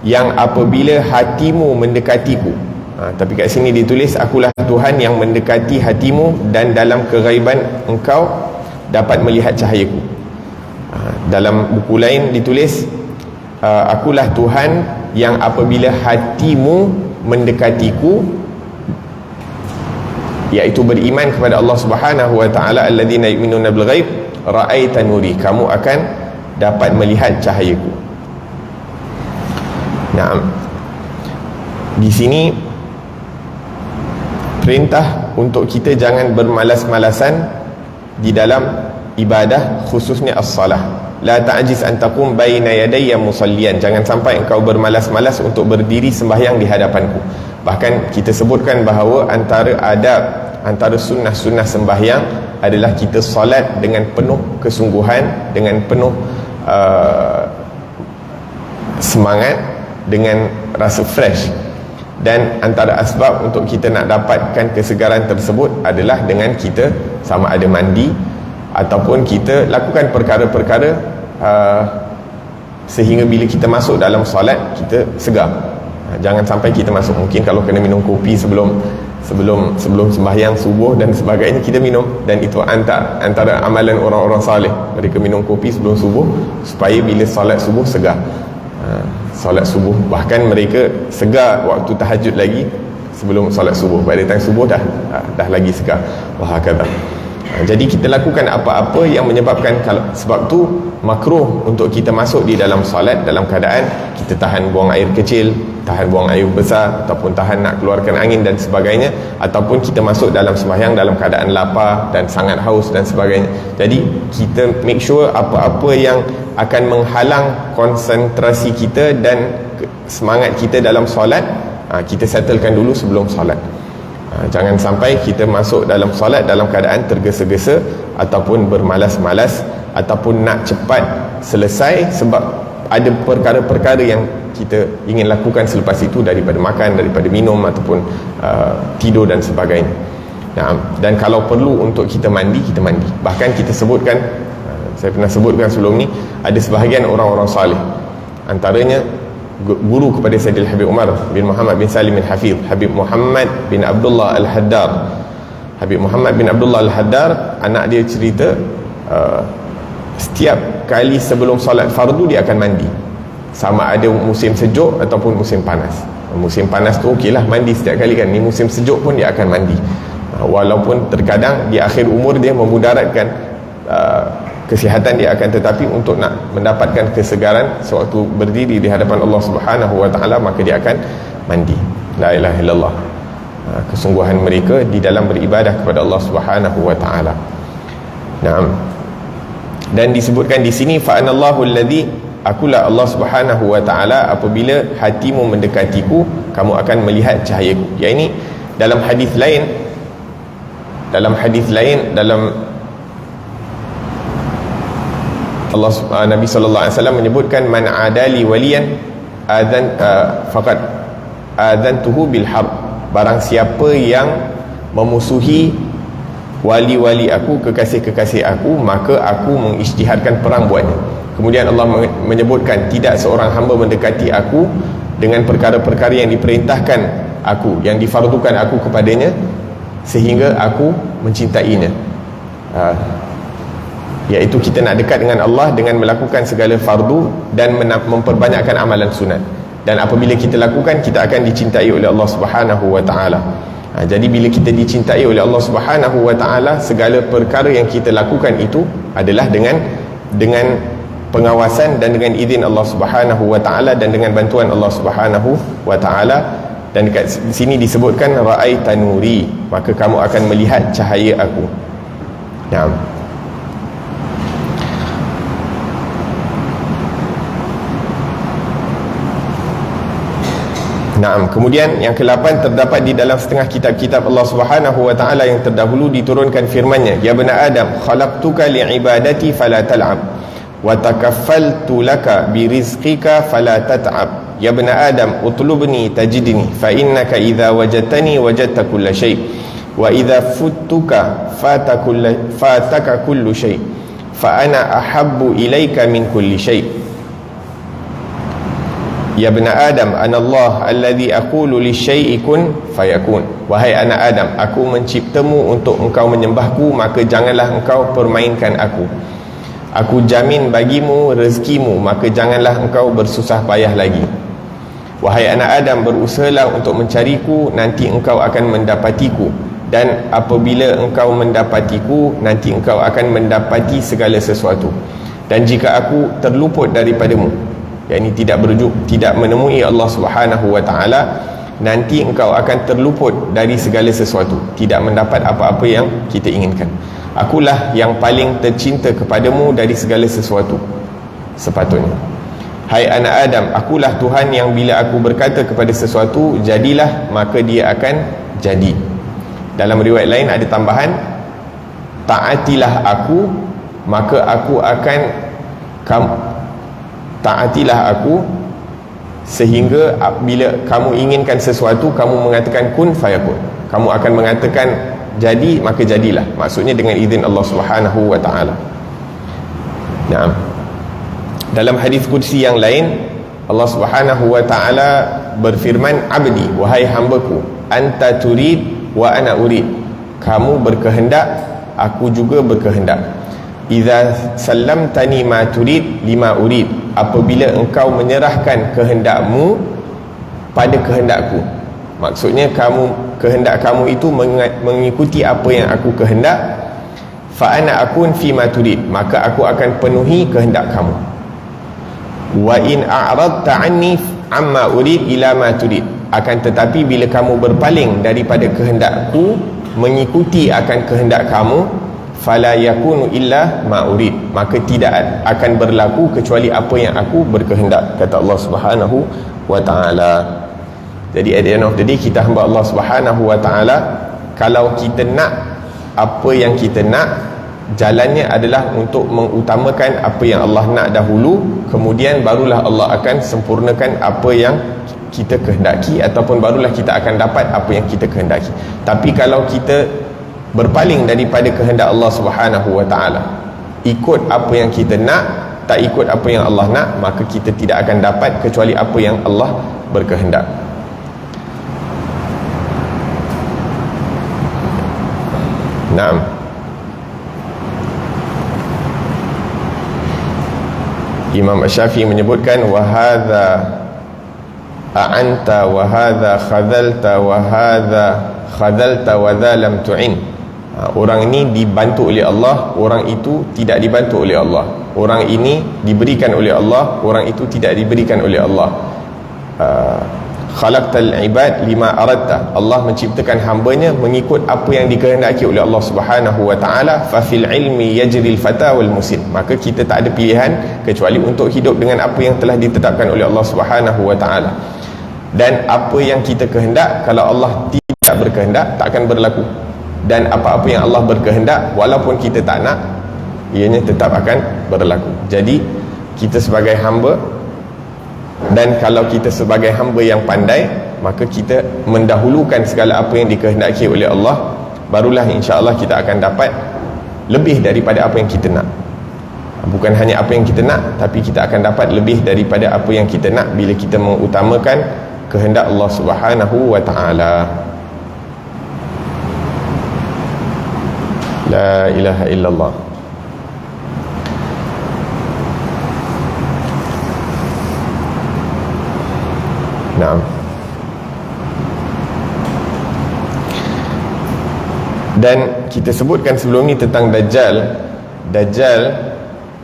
yang apabila hatimu mendekatiku, Tapi kat sini ditulis, akulah Tuhan yang mendekati hatimu dan dalam keghaiban engkau dapat melihat cahayaku. Dalam buku lain ditulis, akulah Tuhan yang apabila hatimu mendekatiku, iaitu beriman kepada Allah Subhanahu wa taala, alladzina yu'minuna bil ghaib, ra'aita nuri, kamu akan dapat melihat cahayaku. Naam. Di sini perintah untuk kita jangan bermalas-malasan di dalam ibadah, khususnya as-salah. La ta'jiz an taqum baina yadayya musalliyan, jangan sampai engkau bermalas-malas untuk berdiri sembahyang di hadapanku. Bahkan kita sebutkan bahawa antara adab, antara sunnah-sunnah sembahyang adalah kita solat dengan penuh kesungguhan, dengan penuh semangat, dengan rasa fresh. Dan antara asbab untuk kita nak dapatkan kesegaran tersebut adalah dengan kita sama ada mandi ataupun kita lakukan perkara-perkara sehingga bila kita masuk dalam solat kita segar. Jangan sampai kita masuk, mungkin kalau kena minum kopi sebelum sembahyang subuh dan sebagainya kita minum, dan itu antara amalan orang-orang salih, mereka minum kopi sebelum subuh supaya bila solat subuh segar. Solat subuh, bahkan mereka segar waktu tahajud lagi sebelum solat subuh, pada time subuh dah lagi segar. Wahakadha. Jadi kita lakukan apa-apa yang menyebabkan, sebab tu makruh untuk kita masuk di dalam solat dalam keadaan kita tahan buang air kecil, tahan buang air besar, ataupun tahan nak keluarkan angin dan sebagainya, ataupun kita masuk dalam sembahyang dalam keadaan lapar dan sangat haus dan sebagainya. Jadi kita make sure apa-apa yang akan menghalang konsentrasi kita dan semangat kita dalam solat, kita settlekan dulu sebelum solat. Jangan sampai kita masuk dalam solat dalam keadaan tergesa-gesa ataupun bermalas-malas ataupun nak cepat selesai, sebab ada perkara-perkara yang kita ingin lakukan selepas itu, daripada makan, daripada minum ataupun tidur dan sebagainya. Dan kalau perlu untuk kita mandi, kita mandi. Bahkan kita sebutkan, saya pernah sebutkan sebelum ni, ada sebahagian orang-orang salih, antaranya guru kepada Sayyidil Habib Umar bin Muhammad bin Salim al-Hafiz, Habib Muhammad bin Abdullah al-Haddar. Habib Muhammad bin Abdullah al-Haddar, anak dia cerita, setiap kali sebelum solat fardu dia akan mandi, sama ada musim sejuk ataupun musim panas. Musim panas tu okeylah mandi setiap kali kan, ni musim sejuk pun dia akan mandi. Walaupun terkadang di akhir umur dia memudaratkan kesihatan dia akan, tetapi untuk nak mendapatkan kesegaran sewaktu berdiri di hadapan Allah Subhanahu wa taala, maka dia akan mandi. La ilaha illallah. Kesungguhan mereka di dalam beribadah kepada Allah Subhanahu wa taala. Naam. Dan disebutkan di sini, fa anallahu alladhi, akulah Allah Subhanahu wa taala, apabila hatimu mendekatiku kamu akan melihat cahayaku. Yang ini dalam hadis lain, dalam Nabi sallallahu alaihi wasallam menyebutkan, man adali waliyan faqad adantuhu bil harb, barang siapa yang memusuhi wali-wali aku, kekasih-kekasih aku, maka aku mengisytihadkan perang buatnya. Kemudian Allah menyebutkan, tidak seorang hamba mendekati aku dengan perkara-perkara yang diperintahkan aku, yang difardukan aku kepadanya, sehingga aku mencintainya. Iaitu kita nak dekat dengan Allah dengan melakukan segala fardu dan memperbanyakkan amalan sunat. Dan apabila kita lakukan, kita akan dicintai oleh Allah Subhanahu wa taala. Jadi bila kita dicintai oleh Allah Subhanahu wa taala, segala perkara yang kita lakukan itu adalah dengan pengawasan dan dengan izin Allah Subhanahu wa taala dan dengan bantuan Allah Subhanahu wa taala. Dan dekat sini disebutkan ra'aita nuri, maka kamu akan melihat cahaya aku. Naam. Naam. Kemudian yang ke-8, terdapat di dalam setengah kitab-kitab Allah Subhanahu wa taala yang terdahulu diturunkan firman-Nya, ya bani Adam, khalaqtuka li'ibadati fala tal'ab wa takaffaltu laka birizqika fala tat'ab. Ya bani Adam, utlubni tajidni fa innaka idza wajadtani wajadta kulla syai wa idza futtuka fataka kullu syai fa ana ahabbu ilaika min kulli syai. Ya bani Adam, anallah alladhi aqulu lisyai'i kun fayakun. Wahai anak Adam, aku menciptamu untuk engkau menyembahku, maka janganlah engkau permainkan aku. Aku jamin bagimu rezekimu, maka janganlah engkau bersusah payah lagi. Wahai anak Adam, berusahalah untuk mencariku, nanti engkau akan mendapatiku. Dan apabila engkau mendapatiku, nanti engkau akan mendapati segala sesuatu. Dan jika aku terluput daripadamu, yakni tidak menemui Allah Subhanahu wa taala, nanti engkau akan terluput dari segala sesuatu, tidak mendapat apa-apa yang kita inginkan. Akulah yang paling tercinta kepadamu dari segala sesuatu sepatutnya. Hai anak Adam, akulah Tuhan yang bila aku berkata kepada sesuatu jadilah, maka dia akan jadi. Dalam riwayat lain ada tambahan, taatilah aku, maka aku akan taatilah aku, sehingga bila kamu inginkan sesuatu, kamu mengatakan kun fayakun, kamu akan mengatakan jadi, maka jadilah. Maksudnya dengan izin Allah Subhanahu wa taala. Naam. Dalam hadis qudsi yang lain, Allah Subhanahu wa taala berfirman, abdi, wahai hambaku, anta turid wa ana urid, kamu berkehendak, aku juga berkehendak. Idza sallamtani ma turid lima urid, apabila engkau menyerahkan kehendakmu pada kehendakku, maksudnya kehendak kamu itu mengikuti apa yang aku kehendak, fa ana akun fi ma turid, maka aku akan penuhi kehendak kamu. Wa in a'radta anni amma urid ila ma turid, akan tetapi bila kamu berpaling daripada kehendakku mengikuti akan kehendak kamu, fala yakunu illa ma urid, maka tidak akan berlaku kecuali apa yang aku berkehendak, kata Allah Subhanahu wa taala. Jadi at the end of the day, kita hamba Allah Subhanahu wa taala, kalau kita nak apa yang kita nak, jalannya adalah untuk mengutamakan apa yang Allah nak dahulu, kemudian barulah Allah akan sempurnakan apa yang kita kehendaki, ataupun barulah kita akan dapat apa yang kita kehendaki. Tapi kalau kita berpaling daripada kehendak Allah Subhanahu wa taala, ikut apa yang kita nak, tak ikut apa yang Allah nak, maka kita tidak akan dapat kecuali apa yang Allah berkehendak. Naam. Imam Syafi'i menyebutkan, wa hadza a'anta wa hadza khadhalta wa hadza khadhalta wa dha lam tu'in. Orang ini dibantu oleh Allah, orang itu tidak dibantu oleh Allah. Orang ini diberikan oleh Allah, orang itu tidak diberikan oleh Allah. Khalaqtal ibad lima aradta, Allah menciptakan hambanya mengikut apa yang dikehendaki oleh Allah Subhanahu wa taala. Fa fil ilmi yajril fata wal musin, maka kita tak ada pilihan kecuali untuk hidup dengan apa yang telah ditetapkan oleh Allah Subhanahu wa taala. Dan apa yang kita kehendak, kalau Allah tidak berkehendak, tak akan berlaku. Dan apa-apa yang Allah berkehendak, walaupun kita tak nak, ianya tetap akan berlaku. Jadi kita sebagai hamba, dan kalau kita sebagai hamba yang pandai, maka kita mendahulukan segala apa yang dikehendaki oleh Allah, barulah insya-Allah kita akan dapat lebih daripada apa yang kita nak. Bukan hanya apa yang kita nak, tapi kita akan dapat lebih daripada apa yang kita nak bila kita mengutamakan kehendak Allah Subhanahu wa taala. La ilaha illallah. Naam. Dan kita sebutkan sebelum ni tentang Dajjal,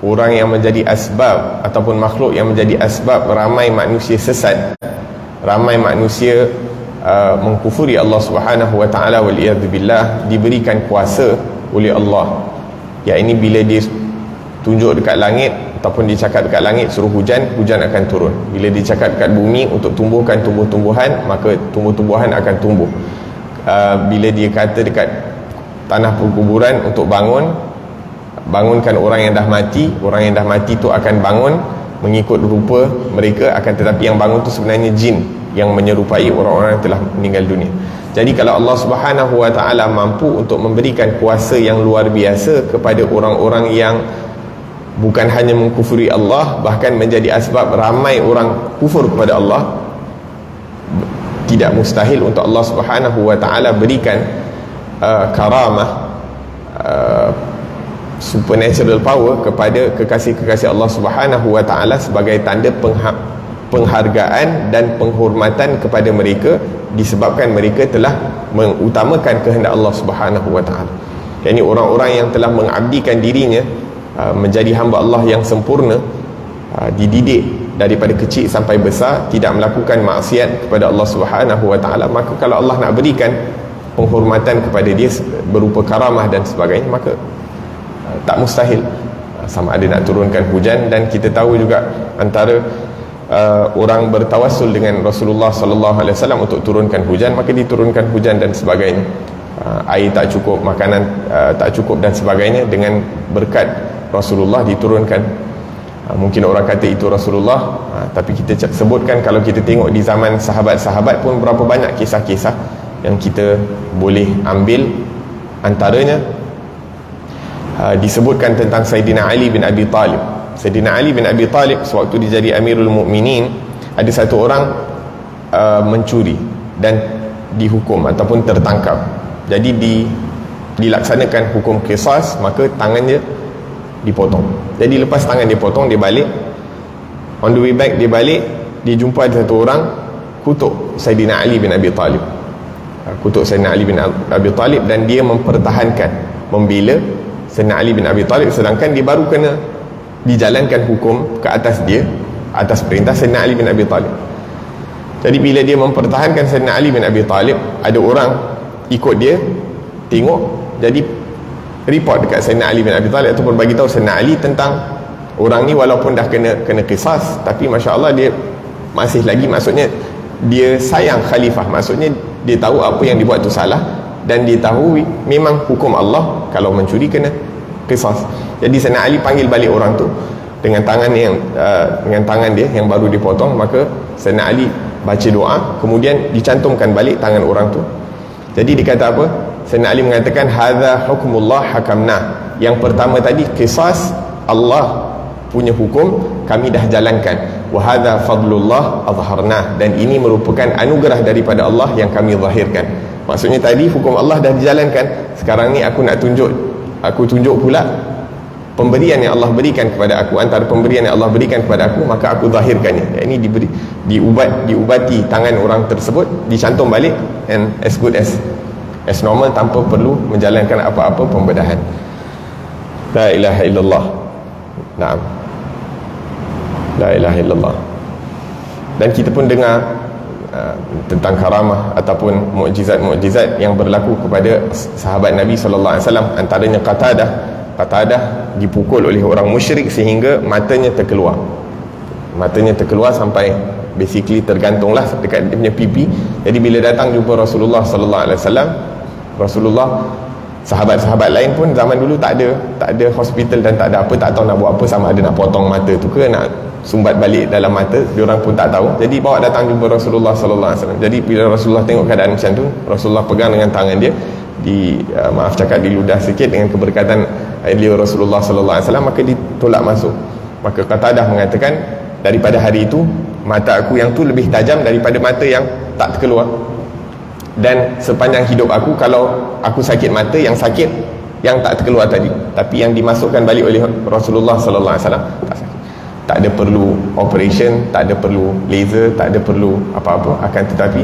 orang yang menjadi asbab, ataupun makhluk yang menjadi asbab ramai manusia sesat, ramai manusia mengkufuri Allah Subhanahu wa taala, wal iyad billah, diberikan kuasa oleh Allah. Ya, ini bila dia tunjuk dekat langit, ataupun dia cakap dekat langit suruh hujan, hujan akan turun. Bila dia cakap dekat bumi untuk tumbuhkan tumbuh-tumbuhan, maka tumbuh-tumbuhan akan tumbuh. Bila dia kata dekat tanah perkuburan untuk bangunkan orang yang dah mati, orang yang dah mati tu akan bangun mengikut rupa mereka, akan tetapi yang bangun tu sebenarnya jin yang menyerupai orang-orang yang telah meninggal dunia. Jadi kalau Allah Subhanahu wa taala mampu untuk memberikan kuasa yang luar biasa kepada orang-orang yang bukan hanya mengkufuri Allah, bahkan menjadi asbab ramai orang kufur kepada Allah, tidak mustahil untuk Allah Subhanahu wa ta'ala berikan karamah, supernatural power kepada kekasih-kekasih Allah Subhanahu wa ta'ala sebagai tanda penghargaan dan penghormatan kepada mereka, disebabkan mereka telah mengutamakan kehendak Allah Subhanahu wa ta'ala. Yakni orang-orang yang telah mengabdikan dirinya menjadi hamba Allah yang sempurna, dididik daripada kecil sampai besar, tidak melakukan maksiat kepada Allah Subhanahu wa ta'ala, maka kalau Allah nak berikan penghormatan kepada dia berupa karamah dan sebagainya, maka tak mustahil. Sama ada nak turunkan hujan, dan kita tahu juga antara orang bertawassul dengan Rasulullah sallallahu alaihi wasallam untuk turunkan hujan, maka diturunkan hujan dan sebagainya. Air tak cukup, makanan tak cukup dan sebagainya, dengan berkat Rasulullah diturunkan. Mungkin orang kata itu Rasulullah, tapi kita sebutkan, kalau kita tengok di zaman sahabat-sahabat pun berapa banyak kisah-kisah yang kita boleh ambil. Antaranya disebutkan tentang Sayyidina Ali bin Abi Talib. Sayyidina Ali bin Abi Talib sewaktu dia jadi Amirul Mukminin, ada satu orang mencuri dan dihukum ataupun tertangkap. Jadi dilaksanakan hukum qisas, maka tangan dia dipotong. Jadi lepas tangan dia potong, dia balik, on the way back dia balik, dia jumpa ada satu orang kutuk Sayyidina Ali bin Abi Talib, kutuk Sayyidina Ali bin Abi Talib, dan dia mempertahankan, membela Sayyidina Ali bin Abi Talib, sedangkan dia baru kena dijalankan hukum ke atas dia atas perintah Sayyidina Ali bin Abi Talib. Jadi bila dia mempertahankan Sayyidina Ali bin Abi Talib, ada orang ikut dia, tengok, jadi report dekat Sayyidina Ali bin Abi Talib ataupun bagi tahu Sayyidina Ali tentang orang ni, walaupun dah kena qisas, tapi masya-Allah dia masih lagi, maksudnya dia sayang khalifah, maksudnya dia tahu apa yang dibuat tu salah, dan dia tahu memang hukum Allah kalau mencuri kena qisas. Jadi Sayyidina Ali panggil balik orang tu dengan tangan dia yang baru dipotong, maka Sayyidina Ali baca doa, kemudian dicantumkan balik tangan orang tu. Jadi dikata apa? Sayyidina Ali mengatakan, hadza hukmullah hakamna. Yang pertama tadi qisas, Allah punya hukum, kami dah jalankan. Wa hadza fadlullah azharna, dan ini merupakan anugerah daripada Allah yang kami zahirkan. Maksudnya tadi hukum Allah dah dijalankan, sekarang ni aku tunjuk pula pemberian yang Allah berikan kepada aku. Antara pemberian yang Allah berikan kepada aku, maka aku zahirkannya. Ini diubati tangan orang tersebut, dicantum balik, and as good as normal, tanpa perlu menjalankan apa-apa pembedahan. La ilaha illallah. Naam, la ilaha illallah. Dan kita pun dengar tentang karamah ataupun mukjizat-mukjizat yang berlaku kepada sahabat Nabi sallallahu alaihi wasallam. Antaranya Qatadah dipukul oleh orang musyrik sehingga matanya terkeluar sampai basically tergantunglah dekat dia punya pipi. Jadi bila datang jumpa Rasulullah sallallahu alaihi wasallam, sahabat-sahabat lain pun zaman dulu tak ada hospital dan tak ada apa, tak tahu nak buat apa, sama ada nak potong mata tu ke nak sumbat balik dalam mata, diorang pun tak tahu. Jadi bawa datang jumpa Rasulullah sallallahu alaihi wasallam. Jadi bila Rasulullah tengok keadaan macam tu, Rasulullah pegang dengan tangan dia, diludah sikit dengan keberkatan beliau Rasulullah sallallahu alaihi wasallam, maka ditolak masuk. Maka Qatadah mengatakan, daripada hari itu mata aku yang tu lebih tajam daripada mata yang tak terkeluar, dan sepanjang hidup aku, kalau aku sakit mata, yang sakit yang tak terkeluar tadi, tapi yang dimasukkan balik oleh Rasulullah sallallahu alaihi wasallam tak sakit. Tak ada perlu operation, tak ada perlu laser, tak ada perlu apa-apa, akan tetapi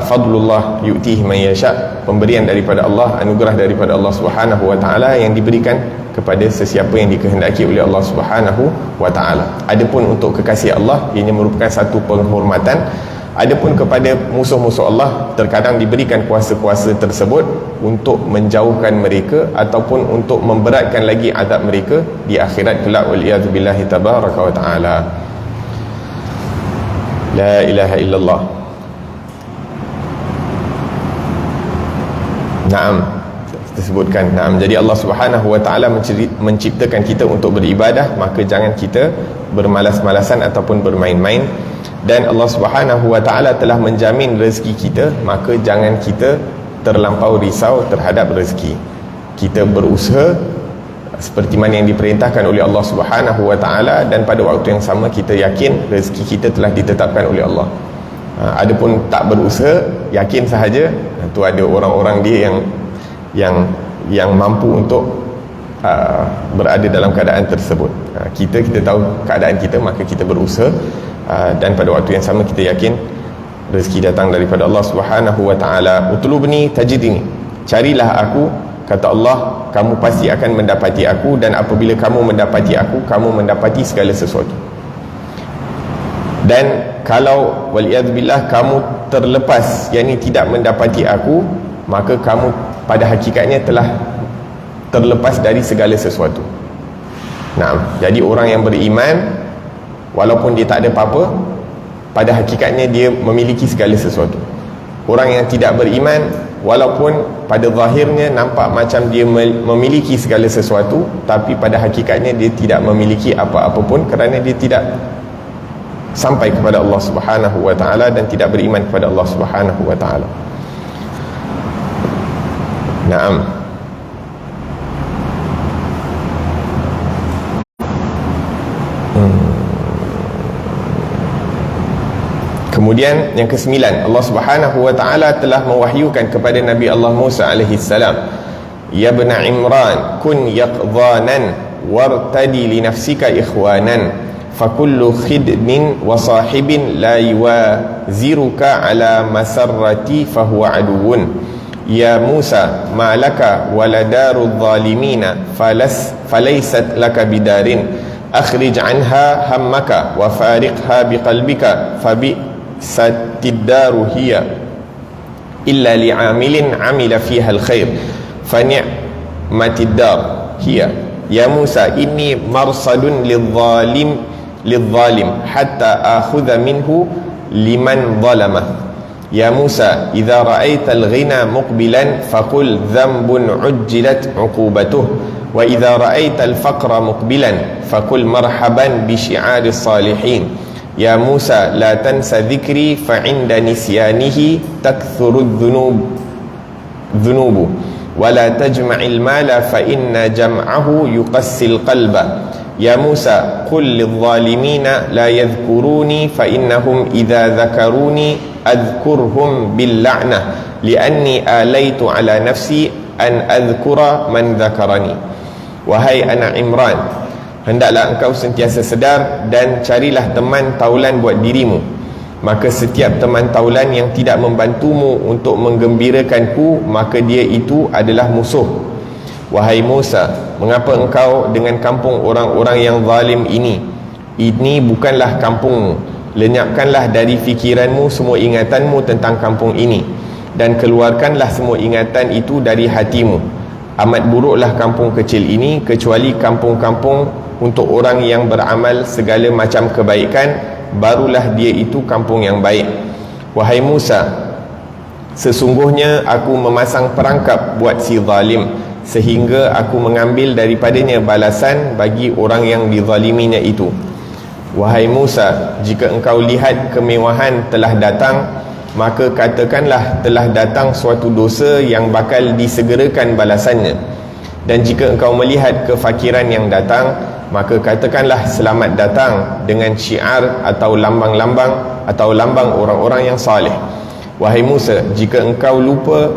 fadlullah yu'tihi man yasha, pemberian daripada Allah, anugerah daripada Allah Subhanahu wa taala yang diberikan kepada sesiapa yang dikehendaki oleh Allah Subhanahu wa taala. Adapun untuk kekasih Allah, ianya merupakan satu penghormatan. Adapun kepada musuh-musuh Allah, terkadang diberikan kuasa-kuasa tersebut untuk menjauhkan mereka ataupun untuk memberatkan lagi azab mereka di akhirat kelak, waliyadzu billahi tabaraka wa taala. La ilaha illallah. Naam, disebutkan. Naam, jadi Allah Subhanahu wa taala menciptakan kita untuk beribadah, maka jangan kita bermalas-malasan ataupun bermain-main. Dan Allah Subhanahu wa taala telah menjamin rezeki kita, maka jangan kita terlampau risau terhadap rezeki. Kita berusaha seperti mana yang diperintahkan oleh Allah Subhanahu wa taala, dan pada waktu yang sama kita yakin rezeki kita telah ditetapkan oleh Allah. Adapun tak berusaha, yakin sahaja, itu ada orang-orang dia yang mampu untuk berada dalam keadaan tersebut. Kita tahu keadaan kita, maka kita berusaha, dan pada waktu yang sama kita yakin rezeki datang daripada Allah Subhanahu wa taala. Utlubni tajidni, carilah aku, kata Allah, kamu pasti akan mendapati aku, dan apabila kamu mendapati aku, kamu mendapati segala sesuatu. Dan kalau waliyadzubillah kamu terlepas, yakni tidak mendapati aku, maka kamu pada hakikatnya telah terlepas dari segala sesuatu. Nah, jadi orang yang beriman, walaupun dia tak ada apa-apa, pada hakikatnya dia memiliki segala sesuatu. Orang yang tidak beriman, walaupun pada zahirnya nampak macam dia memiliki segala sesuatu, tapi pada hakikatnya dia tidak memiliki apa-apa pun, kerana dia tidak sampai kepada Allah Subhanahu wa taala dan tidak beriman kepada Allah Subhanahu wa taala. Naam. Kemudian yang kesembilan, Allah Subhanahu wa taala telah mewahyukan kepada Nabi Allah Musa alaihi salam, ya bna Imran kun yaqdhanan wartadi li nafsika ikhwanan fakullu khidmin wa sahibin la yuwaziruka ala masarrati fahuwa aduun ya Musa ma laka waladaru dhalimina falaysat laka bidarin akhrij anha hammaka wa fariqha biqalbika satiddaru hiya illa li'amilin amila fiha alkhair fani'matiddar hiya ya Musa inni marsadun lidzalim hatta akhudha minhu liman zalama ya Musa idza ra'aita al-ghina muqbilan faqul dhanbun ujjilat 'uqubatuh wa idza ra'aita al-faqra muqbilan faqul marhaban bi syi'ari salihin ya Musa la tansa dhikri fa 'inda nisyanihi takthuru dhunubu wa la tajma'il mala fa inna jam'ahu yuqassil qalba ya Musa qul lidh-dhalimina la yadhkuruni fa innahum idza dhakaruni adhkurhum bil la'nah li'anni alaitu ala nafsi an adhkura man dhakarani. Wahai anak Imran, hendaklah engkau sentiasa sedar dan carilah teman taulan buat dirimu, maka setiap teman taulan yang tidak membantumu untuk menggembirakanku, maka dia itu adalah musuh. Wahai Musa, mengapa engkau dengan kampung orang-orang yang zalim ini? Ini bukanlah kampungmu. Lenyapkanlah dari fikiranmu semua ingatanmu tentang kampung ini, dan keluarkanlah semua ingatan itu dari hatimu. Amat buruklah kampung kecil ini, kecuali kampung-kampung untuk orang yang beramal segala macam kebaikan, barulah dia itu kampung yang baik. Wahai Musa, sesungguhnya aku memasang perangkap buat si zalim, sehingga aku mengambil daripadanya balasan bagi orang yang dizaliminya itu. Wahai Musa, jika engkau lihat kemewahan telah datang, maka katakanlah telah datang suatu dosa yang bakal disegerakan balasannya. Dan jika engkau melihat kefakiran yang datang, maka katakanlah selamat datang dengan syiar atau lambang-lambang atau lambang orang-orang yang saleh. Wahai Musa, jika engkau lupa,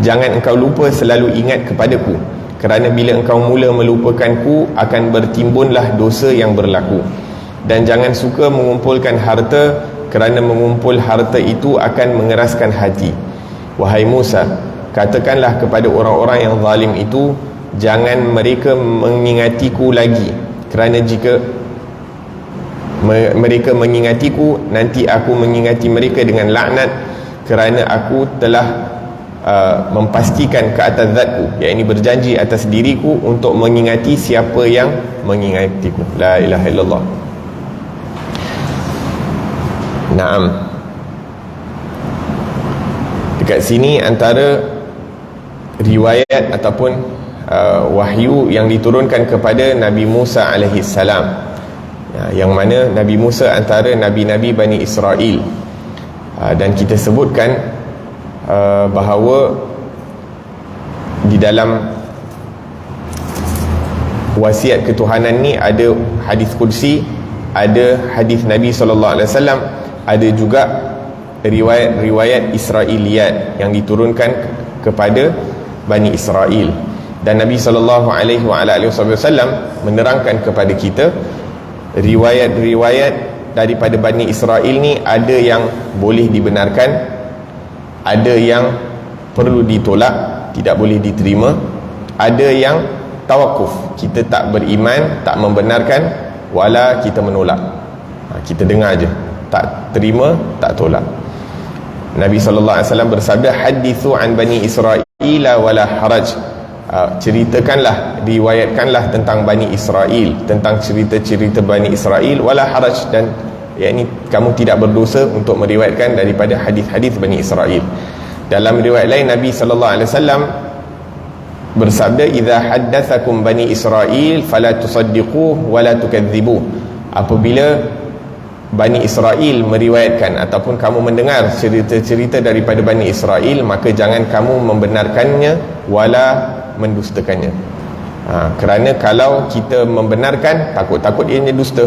jangan engkau lupa selalu ingat kepadaku, kerana bila engkau mula melupakanku akan bertimbunlah dosa yang berlaku. Dan jangan suka mengumpulkan harta, kerana mengumpul harta itu akan mengeraskan hati. Wahai Musa, katakanlah kepada orang-orang yang zalim itu, jangan mereka mengingatiku lagi, kerana jika mereka mengingatiku, nanti aku mengingati mereka dengan laknat, kerana aku telah memastikan ke atas zatku, iaitu berjanji atas diriku untuk mengingati siapa yang mengingatiku. La ilaha illallah. Naam. Dekat sini antara riwayat ataupun wahyu yang diturunkan kepada Nabi Musa alaihi salam, yang mana Nabi Musa antara nabi-nabi Bani Israel, dan kita sebutkan bahawa di dalam wasiat ketuhanan ni ada hadis qudsi, ada hadis Nabi SAW, ada juga riwayat-riwayat Israiliyat yang diturunkan kepada Bani Israel. Dan Nabi SAW menerangkan kepada kita riwayat-riwayat daripada Bani Israel ni ada yang boleh dibenarkan, ada yang perlu ditolak, tidak boleh diterima, ada yang tawakuf, kita tak beriman, tak membenarkan, wala kita menolak, kita dengar je, tak terima, tak tolak. Nabi SAW bersabda, hadithu an Bani Israila wala haraj, ceritakanlah, riwayatkanlah tentang Bani Israel, tentang cerita-cerita Bani Israel, wala haraj, dan yakni kamu tidak berdosa untuk meriwayatkan daripada hadis-hadis Bani Israel. Dalam riwayat lain Nabi SAW bersabda, idza haddatsakum Bani Israel fala tusaddiquhu wala tukadzibuh, apabila Bani Israel meriwayatkan ataupun kamu mendengar cerita-cerita daripada Bani Israel, maka jangan kamu membenarkannya wala mendustakannya. Kerana kalau kita membenarkan, takut-takut ianya dusta.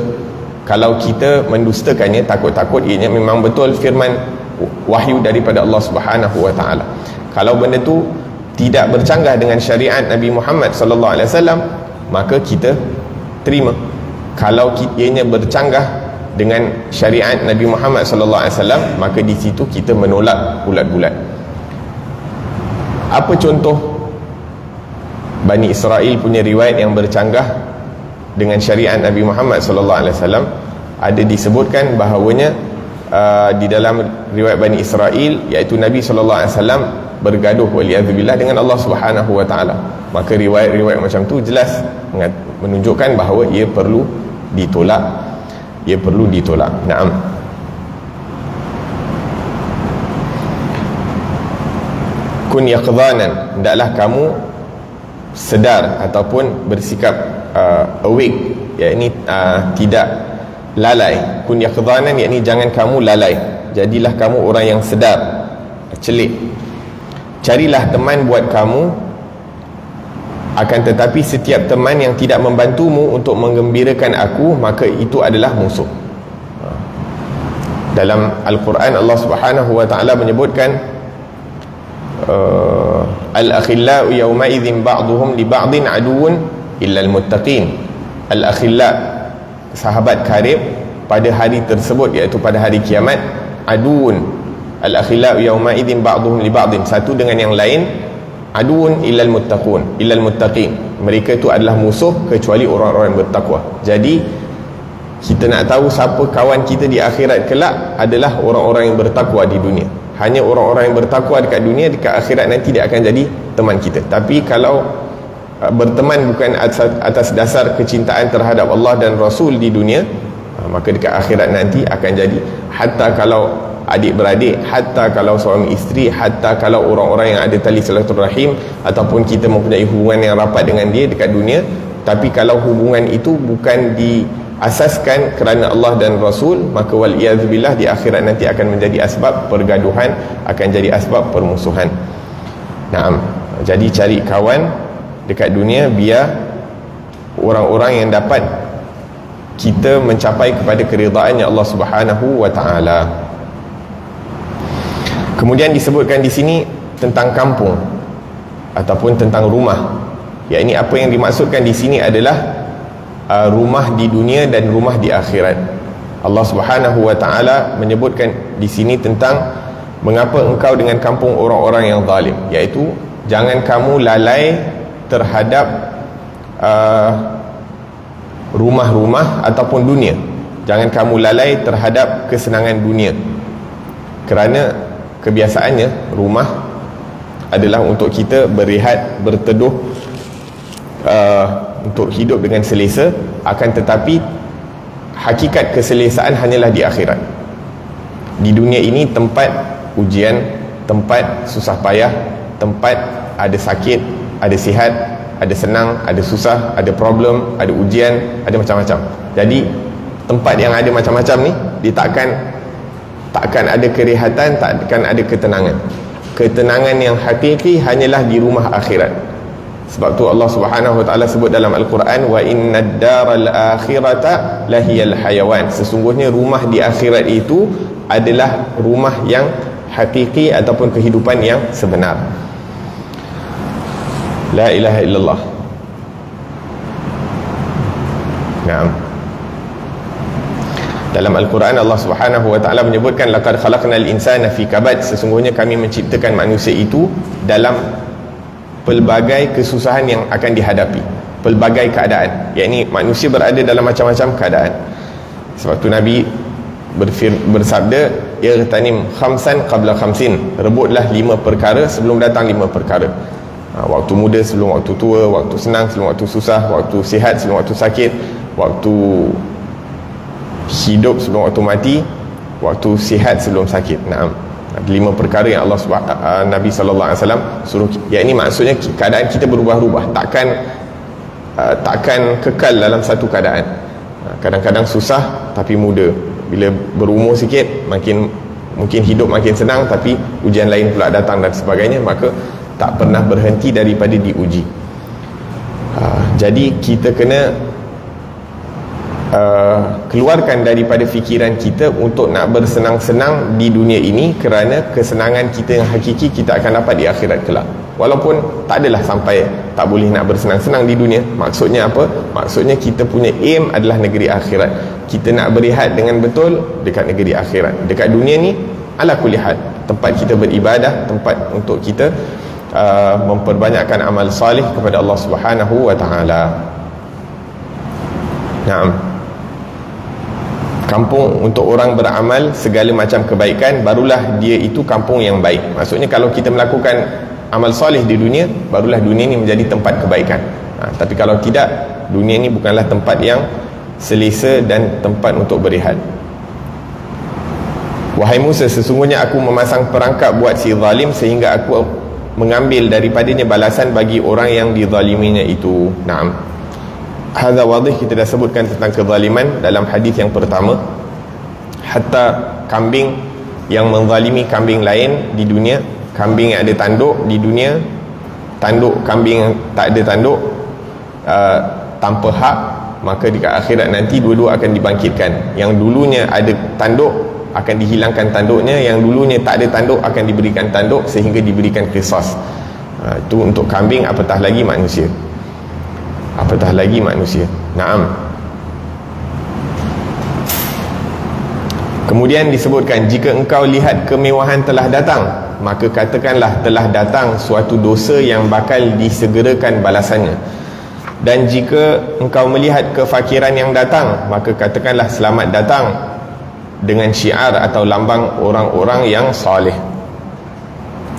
Kalau kita mendustakannya, takut-takut ianya memang betul firman wahyu daripada Allah Subhanahu wa taala. Kalau benda tu tidak bercanggah dengan syariat Nabi Muhammad sallallahu alaihi wasallam, maka kita terima. Kalau ianya bercanggah dengan syariat Nabi Muhammad sallallahu alaihi wasallam, maka di situ kita menolak bulat-bulat. Apa contoh Bani Israel punya riwayat yang bercanggah dengan syariat Nabi Muhammad sallallahu alaihi wasallam? Ada disebutkan bahawanya di dalam riwayat Bani Israel, iaitu Nabi sallallahu alaihi wasallam bergaduh waliyadzubillah dengan Allah Subhanahu wa taala. Maka riwayat-riwayat macam tu jelas menunjukkan bahawa ia perlu ditolak. Ia perlu ditolak. Naam. Kun yaqdhanan, hendaklah kamu sedar ataupun bersikap awake, yakni tidak lalai. Kun yaqdhanan, yakni jangan kamu lalai, jadilah kamu orang yang sedar, celik. Carilah teman buat kamu, akan tetapi setiap teman yang tidak membantumu untuk menggembirakan aku, maka itu adalah musuh. Dalam Al-Quran Allah Subhanahu wa taala menyebutkan al-akhillau yawma idzin ba'duhum li ba'din aduwwun illa al-muttaqin. Al-akhilla, sahabat karib pada hari tersebut, iaitu pada hari kiamat, aduwwun, al-akhillau yawma idzin ba'duhum li ba'din, satu dengan yang lain, aduun illal muttaqun, illal muttaqin, mereka itu adalah musuh kecuali orang-orang yang bertakwa. Jadi kita nak tahu siapa kawan kita di akhirat kelak, adalah orang-orang yang bertakwa di dunia. Hanya orang-orang yang bertakwa dekat dunia, dekat akhirat nanti dia akan jadi teman kita. Tapi kalau berteman bukan atas dasar kecintaan terhadap Allah dan Rasul di dunia, maka dekat akhirat nanti akan jadi, hatta kalau adik-beradik, hatta kalau suami isteri, hatta kalau orang-orang yang ada tali silaturahim, ataupun kita mempunyai hubungan yang rapat dengan dia dekat dunia, tapi kalau hubungan itu bukan diasaskan kerana Allah dan Rasul, maka wal'iyadzubillah di akhirat nanti akan menjadi asbab pergaduhan, akan jadi asbab permusuhan. Naam. Jadi cari kawan dekat dunia biar orang-orang yang dapat kita mencapai kepada keridaan Allah Subhanahu wa taala. Kemudian disebutkan di sini tentang kampung ataupun tentang rumah. Ya, ini apa yang dimaksudkan di sini adalah rumah di dunia dan rumah di akhirat. Allah Subhanahu wa taala menyebutkan di sini tentang mengapa engkau dengan kampung orang-orang yang zalim, iaitu jangan kamu lalai terhadap rumah-rumah ataupun dunia. Jangan kamu lalai terhadap kesenangan dunia. Kerana kebiasaannya rumah adalah untuk kita berehat, berteduh, untuk hidup dengan selesa. Akan tetapi hakikat keselesaan hanyalah di akhirat. Di dunia ini tempat ujian, tempat susah payah, tempat ada sakit, ada sihat, ada senang, ada susah, ada problem, ada ujian, ada macam-macam. Jadi tempat yang ada macam-macam ni, dia takkan ada kerehatan, takkan ada ketenangan. Ketenangan yang hakiki hanyalah di rumah akhirat. Sebab tu Allah Subhanahu wa taala sebut dalam Al-Quran, wa innad daral akhirata lahiyal hayawan, sesungguhnya rumah di akhirat itu adalah rumah yang hakiki ataupun kehidupan yang sebenar. La ilaha illallah. Naam. Dalam Al-Quran Allah Subhanahu wa taala menyebutkan, laqad khalaqnal insana fi kabad, sesungguhnya kami menciptakan manusia itu dalam pelbagai kesusahan yang akan dihadapi, pelbagai keadaan, yakni manusia berada dalam macam-macam keadaan. Sebab tu Nabi bersabda, irtanim khamsan qabla khamsin, rebutlah 5 perkara sebelum datang 5 perkara. Waktu muda sebelum waktu tua, waktu senang sebelum waktu susah, waktu sihat sebelum waktu sakit, waktu hidup sebelum waktu mati, waktu sihat sebelum sakit. Naam. 5 perkara yang Allah Nabi SAW suruh, yakni maksudnya keadaan kita berubah-ubah, takkan kekal dalam satu keadaan. Kadang-kadang susah tapi muda, bila berumur sikit mungkin hidup makin senang, tapi ujian lain pula datang dan sebagainya, maka tak pernah berhenti daripada diuji. Jadi kita kena keluarkan daripada fikiran kita untuk nak bersenang-senang di dunia ini, kerana kesenangan kita yang hakiki kita akan dapat di akhirat kelak. Walaupun tak adalah sampai tak boleh nak bersenang-senang di dunia. Maksudnya apa? Maksudnya kita punya aim adalah negeri akhirat. Kita nak berehat dengan betul dekat negeri akhirat. Dekat dunia ni ala kulli hal, tempat kita beribadah, tempat untuk kita memperbanyakkan amal salih kepada Allah Subhanahu wa taala. Naam. Kampung untuk orang beramal segala macam kebaikan, barulah dia itu kampung yang baik. Maksudnya kalau kita melakukan amal soleh di dunia, barulah dunia ni menjadi tempat kebaikan. Tapi kalau tidak, dunia ni bukanlah tempat yang selesa dan tempat untuk berehat. Wahai Musa, sesungguhnya aku memasang perangkap buat si zalim, sehingga aku mengambil daripadanya balasan bagi orang yang dizaliminya itu. Naam. Hadza wadih, kita dah sebutkan tentang kezaliman dalam hadis yang pertama. Hatta kambing yang menzalimi kambing lain di dunia, kambing yang ada tanduk di dunia, tanduk kambing yang tak ada tanduk, tanpa hak, maka di akhirat nanti dua-dua akan dibangkitkan. Yang dulunya ada tanduk akan dihilangkan tanduknya, yang dulunya tak ada tanduk akan diberikan tanduk, sehingga diberikan qisas. Itu untuk kambing, apatah lagi manusia. Apatah lagi manusia. Naam. Kemudian disebutkan, jika engkau lihat kemewahan telah datang, maka katakanlah telah datang suatu dosa yang bakal disegerakan balasannya. Dan jika engkau melihat kefakiran yang datang, maka katakanlah selamat datang, dengan syiar atau lambang orang-orang yang soleh.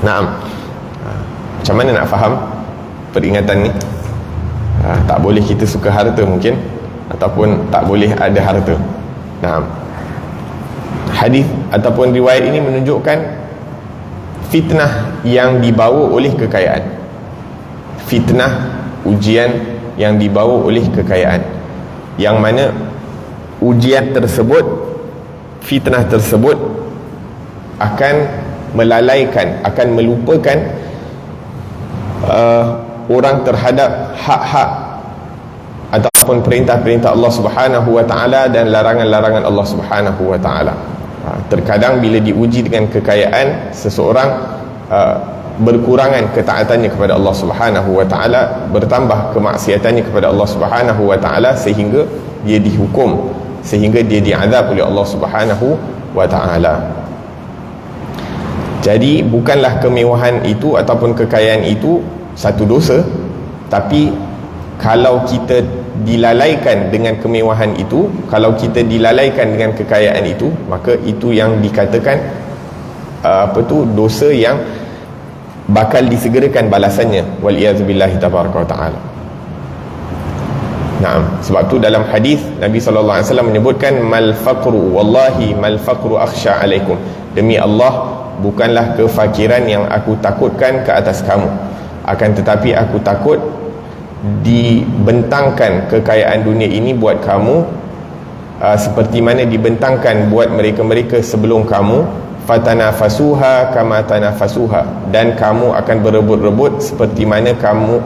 Naam. Macam mana nak faham peringatan ni? Tak boleh kita suka harta mungkin, ataupun tak boleh ada harta. Nah, hadis ataupun riwayat ini menunjukkan fitnah yang dibawa oleh kekayaan. Fitnah, ujian yang dibawa oleh kekayaan, yang mana ujian tersebut, fitnah tersebut akan melalaikan, akan melupakan orang terhadap hak-hak ataupun perintah-perintah Allah Subhanahu wa taala dan larangan-larangan Allah Subhanahu wa taala. Terkadang bila diuji dengan kekayaan, seseorang berkurangan ketaatannya kepada Allah Subhanahu wa taala, bertambah kemaksiatannya kepada Allah Subhanahu wa taala, sehingga dia dihukum, sehingga dia diazab oleh Allah Subhanahu wa taala. Jadi bukanlah kemewahan itu ataupun kekayaan itu satu dosa, tapi kalau kita dilalaikan dengan kemewahan itu, kalau kita dilalaikan dengan kekayaan itu, maka itu yang dikatakan dosa yang bakal disegerakan balasannya, wal-iyazubillahi tabaraka wa ta'ala. Naam. Sebab tu dalam hadis Nabi SAW menyebutkan, mal faqru, wallahi mal faqru akhsha alaikum, demi Allah bukanlah kefakiran yang aku takutkan ke atas kamu, akan tetapi aku takut dibentangkan kekayaan dunia ini buat kamu, seperti mana dibentangkan buat mereka-mereka sebelum kamu, fatanafasuha kama tanafasuha, dan kamu akan berebut-rebut seperti mana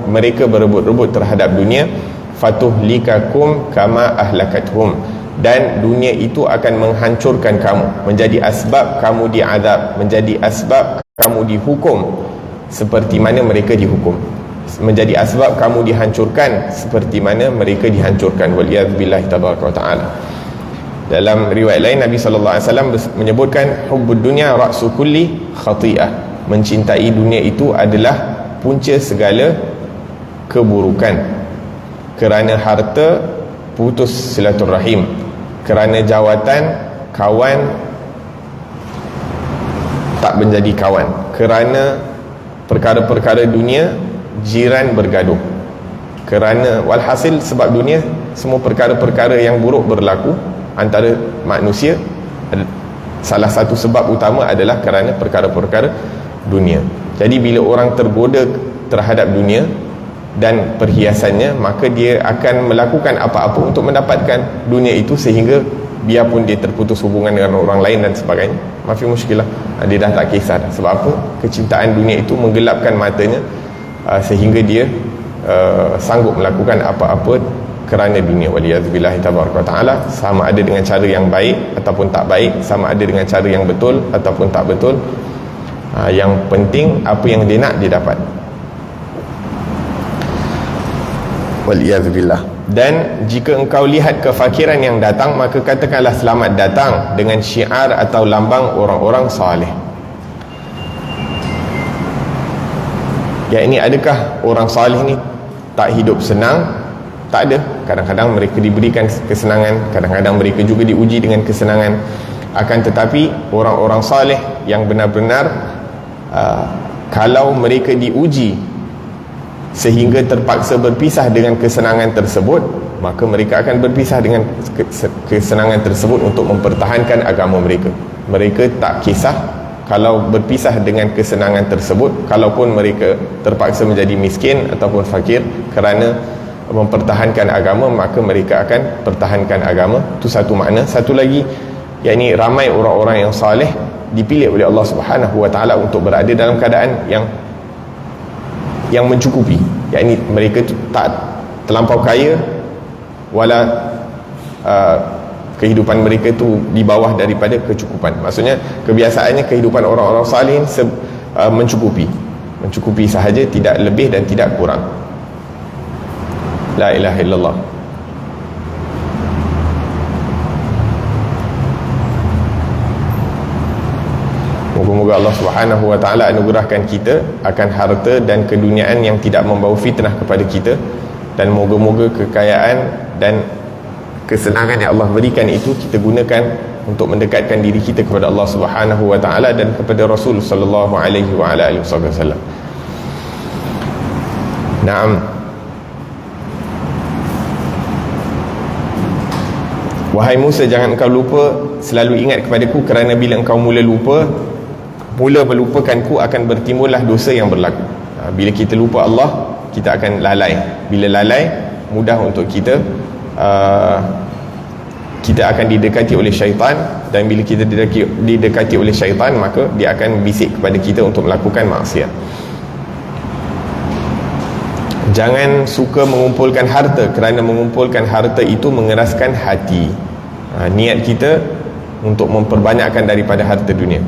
mereka berebut-rebut terhadap dunia. Fatuhlikakum kama ahlakathum, dan dunia itu akan menghancurkan kamu, menjadi asbab kamu diazab, menjadi asbab kamu dihukum seperti mana mereka dihukum, menjadi asbab kamu dihancurkan seperti mana mereka dihancurkan. Waliyadzubillahi tabaraka wa ta'ala. Dalam riwayat lain Nabi SAW menyebutkan hubbud dunya ra'su kulli khati'ah, mencintai dunia itu adalah punca segala keburukan. Kerana harta putus silaturrahim, kerana jawatan kawan tak menjadi kawan, kerana perkara-perkara dunia jiran bergaduh, kerana walhasil sebab dunia semua perkara-perkara yang buruk berlaku antara manusia. Salah satu sebab utama adalah kerana perkara-perkara dunia. Jadi bila orang tergoda terhadap dunia dan perhiasannya, maka dia akan melakukan apa-apa untuk mendapatkan dunia itu, sehingga biarpun dia terputus hubungan dengan orang lain dan sebagainya, mafi muskilah, dia dah tak kisah dah. Sebab apa? Kecintaan dunia itu menggelapkan matanya, sehingga dia sanggup melakukan apa-apa kerana dunia. Waliyadzubillahi tabaraka wa ta'ala. Sama ada dengan cara yang baik ataupun tak baik, sama ada dengan cara yang betul ataupun tak betul, yang penting apa yang dia nak dia dapat. Waliyadzubillah. Dan jika engkau lihat kefakiran yang datang, maka katakanlah selamat datang, dengan syiar atau lambang orang-orang saleh. Ya, ini adakah orang saleh ni tak hidup senang? Tak ada. Kadang-kadang mereka diberikan kesenangan, kadang-kadang mereka juga diuji dengan kesenangan. Akan tetapi orang-orang saleh yang benar-benar kalau mereka diuji sehingga terpaksa berpisah dengan kesenangan tersebut, maka mereka akan berpisah dengan kesenangan tersebut untuk mempertahankan agama mereka. Mereka tak kisah kalau berpisah dengan kesenangan tersebut, kalaupun mereka terpaksa menjadi miskin ataupun fakir, kerana mempertahankan agama, maka mereka akan pertahankan agama. Itu satu makna. Satu lagi, yakni ramai orang-orang yang saleh dipilih oleh Allah Subhanahu wa ta'ala untuk berada dalam keadaan yang mencukupi, yakni mereka tak terlampau kaya, wala kehidupan mereka tu di bawah daripada kecukupan. Maksudnya kebiasaannya kehidupan orang-orang saleh mencukupi sahaja, tidak lebih dan tidak kurang. La ilaha illallah. Moga-moga Allah Subhanahu wa ta'ala anugerahkan kita akan harta dan keduniaan yang tidak membawa fitnah kepada kita, dan moga-moga kekayaan dan kesenangan yang Allah berikan itu kita gunakan untuk mendekatkan diri kita kepada Allah Subhanahu wa ta'ala dan kepada Rasul sallallahu alaihi wa ala alihi wasallam. Naam. Wahai Musa, jangan engkau lupa, selalu ingat kepadaku, kerana bila engkau mula melupakanku, akan bertimbullah dosa yang berlaku. Bila kita lupa Allah, kita akan lalai. Bila lalai, mudah untuk kita akan didekati oleh syaitan, dan bila kita didekati oleh syaitan, maka dia akan bisik kepada kita untuk melakukan maksiat. Jangan suka mengumpulkan harta, kerana mengumpulkan harta itu mengeraskan hati. Niat kita untuk memperbanyakkan daripada harta dunia.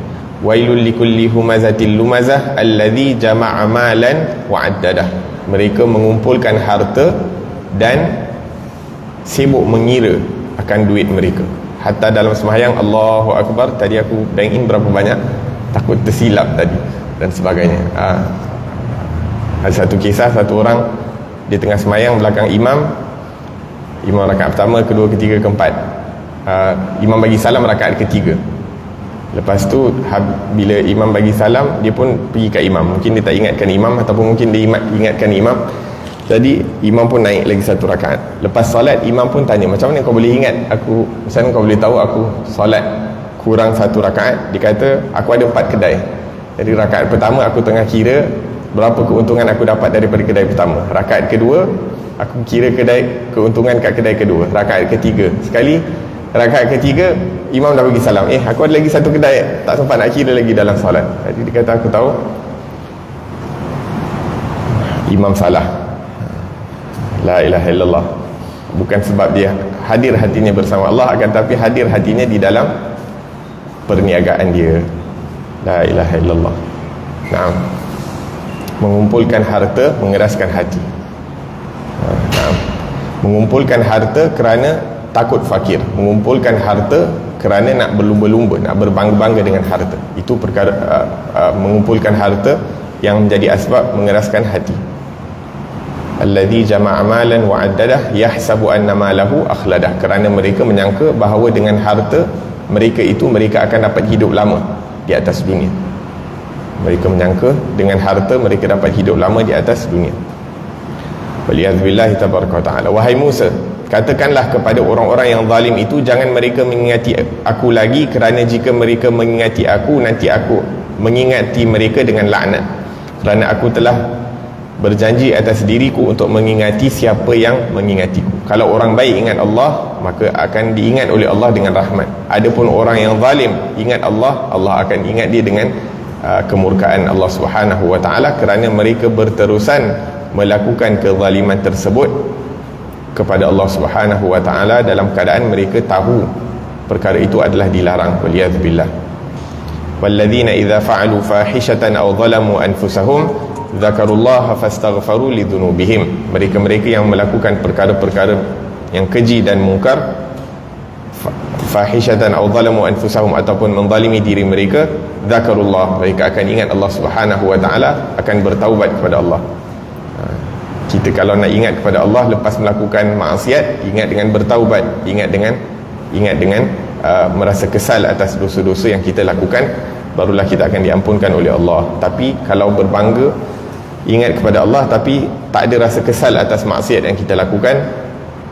Wailul likulli humazatil lumazah alladhi jama'a malan wa'addadah. Mereka mengumpulkan harta dan sibuk mengira akan duit mereka. Hatta dalam sembahyang, Allahu Akbar, tadi aku bank in berapa banyak, takut tersilap tadi, dan sebagainya. Ada satu kisah, satu orang dia tengah sembahyang belakang imam rakaat pertama, kedua, ketiga, keempat. Imam bagi salam rakaat ketiga. Lepas tu bila imam bagi salam, dia pun pergi kat imam. Mungkin dia tak ingatkan imam, ataupun mungkin dia ingatkan imam. Jadi imam pun naik lagi satu rakaat. Lepas solat, imam pun tanya, macam mana kau boleh ingat aku, macam mana kau boleh tahu aku solat kurang satu rakaat? Dia kata, aku ada 4 kedai. Jadi rakaat pertama aku tengah kira berapa keuntungan aku dapat daripada kedai pertama. Rakaat kedua, aku kira keuntungan kat kedai kedua. Rakaat ketiga, sekali Rakaat ketiga imam dah bagi salam, aku ada lagi satu kedai, tak sempat nak kira lagi dalam solat. Jadi dia kata, aku tahu imam salah. La ilaha illallah. Bukan sebab dia hadir hatinya bersama Allah, akan tapi hadir hatinya di dalam perniagaan dia. La ilaha illallah. Naam. Mengumpulkan harta, mengeraskan hati. Naam. Mengumpulkan harta kerana takut fakir, mengumpulkan harta kerana nak berlumba-lumba, nak berbangga-bangga dengan harta. Itu perkara mengumpulkan harta yang menjadi asbab mengeraskan hati. Alladhi jama'a malan wa 'addadah yahsabu anna malahu akhladah. Kerana mereka menyangka bahawa dengan harta mereka akan dapat hidup lama di atas dunia. Mereka menyangka dengan harta mereka dapat hidup lama di atas dunia. Waliyadzubillahi tabaraka wa ta'ala. Wahai Musa, katakanlah kepada orang-orang yang zalim itu, jangan mereka mengingati aku lagi, kerana jika mereka mengingati aku, nanti aku mengingati mereka dengan laknat. Kerana aku telah berjanji atas diriku untuk mengingati siapa yang mengingatiku. Kalau orang baik ingat Allah, maka akan diingat oleh Allah dengan rahmat. Adapun orang yang zalim ingat Allah, Allah akan ingat dia dengan kemurkaan Allah Subhanahu wa ta'ala, kerana mereka berterusan melakukan kezaliman tersebut kepada Allah Subhanahu wa ta'ala dalam keadaan mereka tahu perkara itu adalah dilarang. Waliyadzubillah. Walladzina idza fa'alu fahishatan aw zalamu anfusahum dzakarullaha fastaghfaru lidzunubihim. Mereka-mereka yang melakukan perkara-perkara yang keji dan mungkar, fahishatan aw zalamu anfusahum, ataupun menzalimi diri mereka, dzakarullah, mereka akan ingat Allah Subhanahu wa ta'ala, akan bertaubat kepada Allah. Kita kalau nak ingat kepada Allah lepas melakukan maksiat, ingat dengan bertaubat, ingat dengan merasa kesal atas dosa-dosa yang kita lakukan, barulah kita akan diampunkan oleh Allah. Tapi kalau berbangga, ingat kepada Allah tapi tak ada rasa kesal atas maksiat yang kita lakukan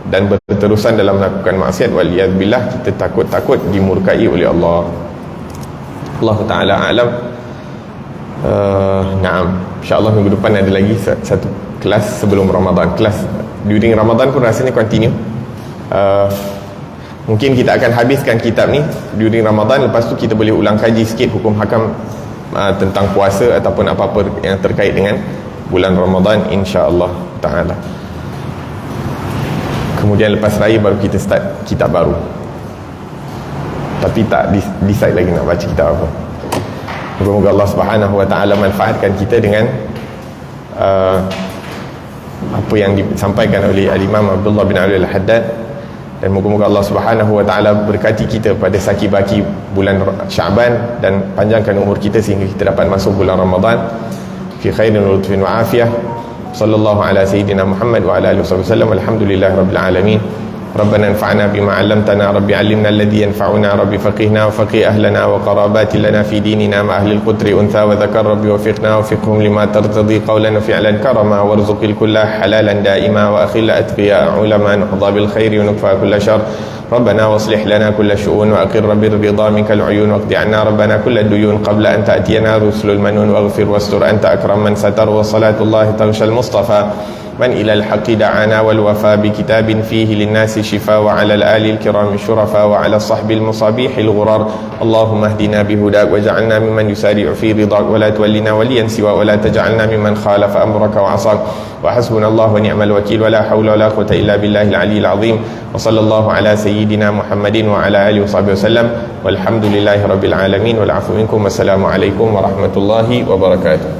dan berterusan dalam melakukan maksiat, waliyadzubillah, kita takut dimurkai oleh Allah. Allah Ta'ala alam. Naam, insyaAllah minggu depan ada lagi satu kelas sebelum Ramadan. Kelas during Ramadan pun rasanya continue. Mungkin kita akan habiskan kitab ni during Ramadan, lepas tu kita boleh ulang kaji sikit hukum hakam tentang puasa ataupun apa-apa yang terkait dengan bulan Ramadan, insya-Allah taala. Kemudian lepas raya baru kita start kitab baru, tapi tak decide lagi nak baca kitab apa. Moga-moga Allah Subhanahu wa ta'ala manfaatkan kita dengan apa yang disampaikan oleh Al-Imam Abdullah bin Ali Al-Haddad, dan moga-moga Allah Subhanahu wa ta'ala berkati kita pada saki-baki bulan Syaban dan panjangkan umur kita sehingga kita dapat masuk bulan Ramadan fi khairin wa lutfin wa afiyah. Sallallahu ala sayyidina Muhammad wa ala alihi wasallam. Alhamdulillahi rabbil alamin. ربنا انفعنا بما علمتنا ربي علمنا الذي ينفعنا ربي فقهنا وفقه أهلنا وقرابات لنا في ديننا مع أهل القدر أنثى وذكر ربي وفقنا وفقهم لما ترتضي قولا وفعلا كرما وارزق الكل حلالا دائما وأخل أتقياء علما نحظى بالخير ونكفى كل شر ربنا واصلح لنا كل شؤون وأقر بالرضا منك العيون واقض عنا ربنا كل الديون قبل أن تأتينا رسل المنون واغفر واستر أنت أكرم من ستر وصلاة الله تغشى المصطفى من إلى الحق دعانا والوفاء بكتاب فيه للناس شفاء وعلى الآل الكرام الشرفاء وعلى الصحب المصابيح الغرار اللهم اهدنا بهداك وجعلنا ممن يسارع في رضاك ولا تولنا وليا سواك ولا تجعلنا ممن خالف أمرك وعصاك وحسبنا الله ونعم الوكيل ولا حول ولا قوة إلا بالله العلي العظيم وصلى الله على سيدنا محمد وعلى آله وصحبه وسلم والحمد لله رب العالمين والعفو منكم والسلام عليكم ورحمة الله وبركاته.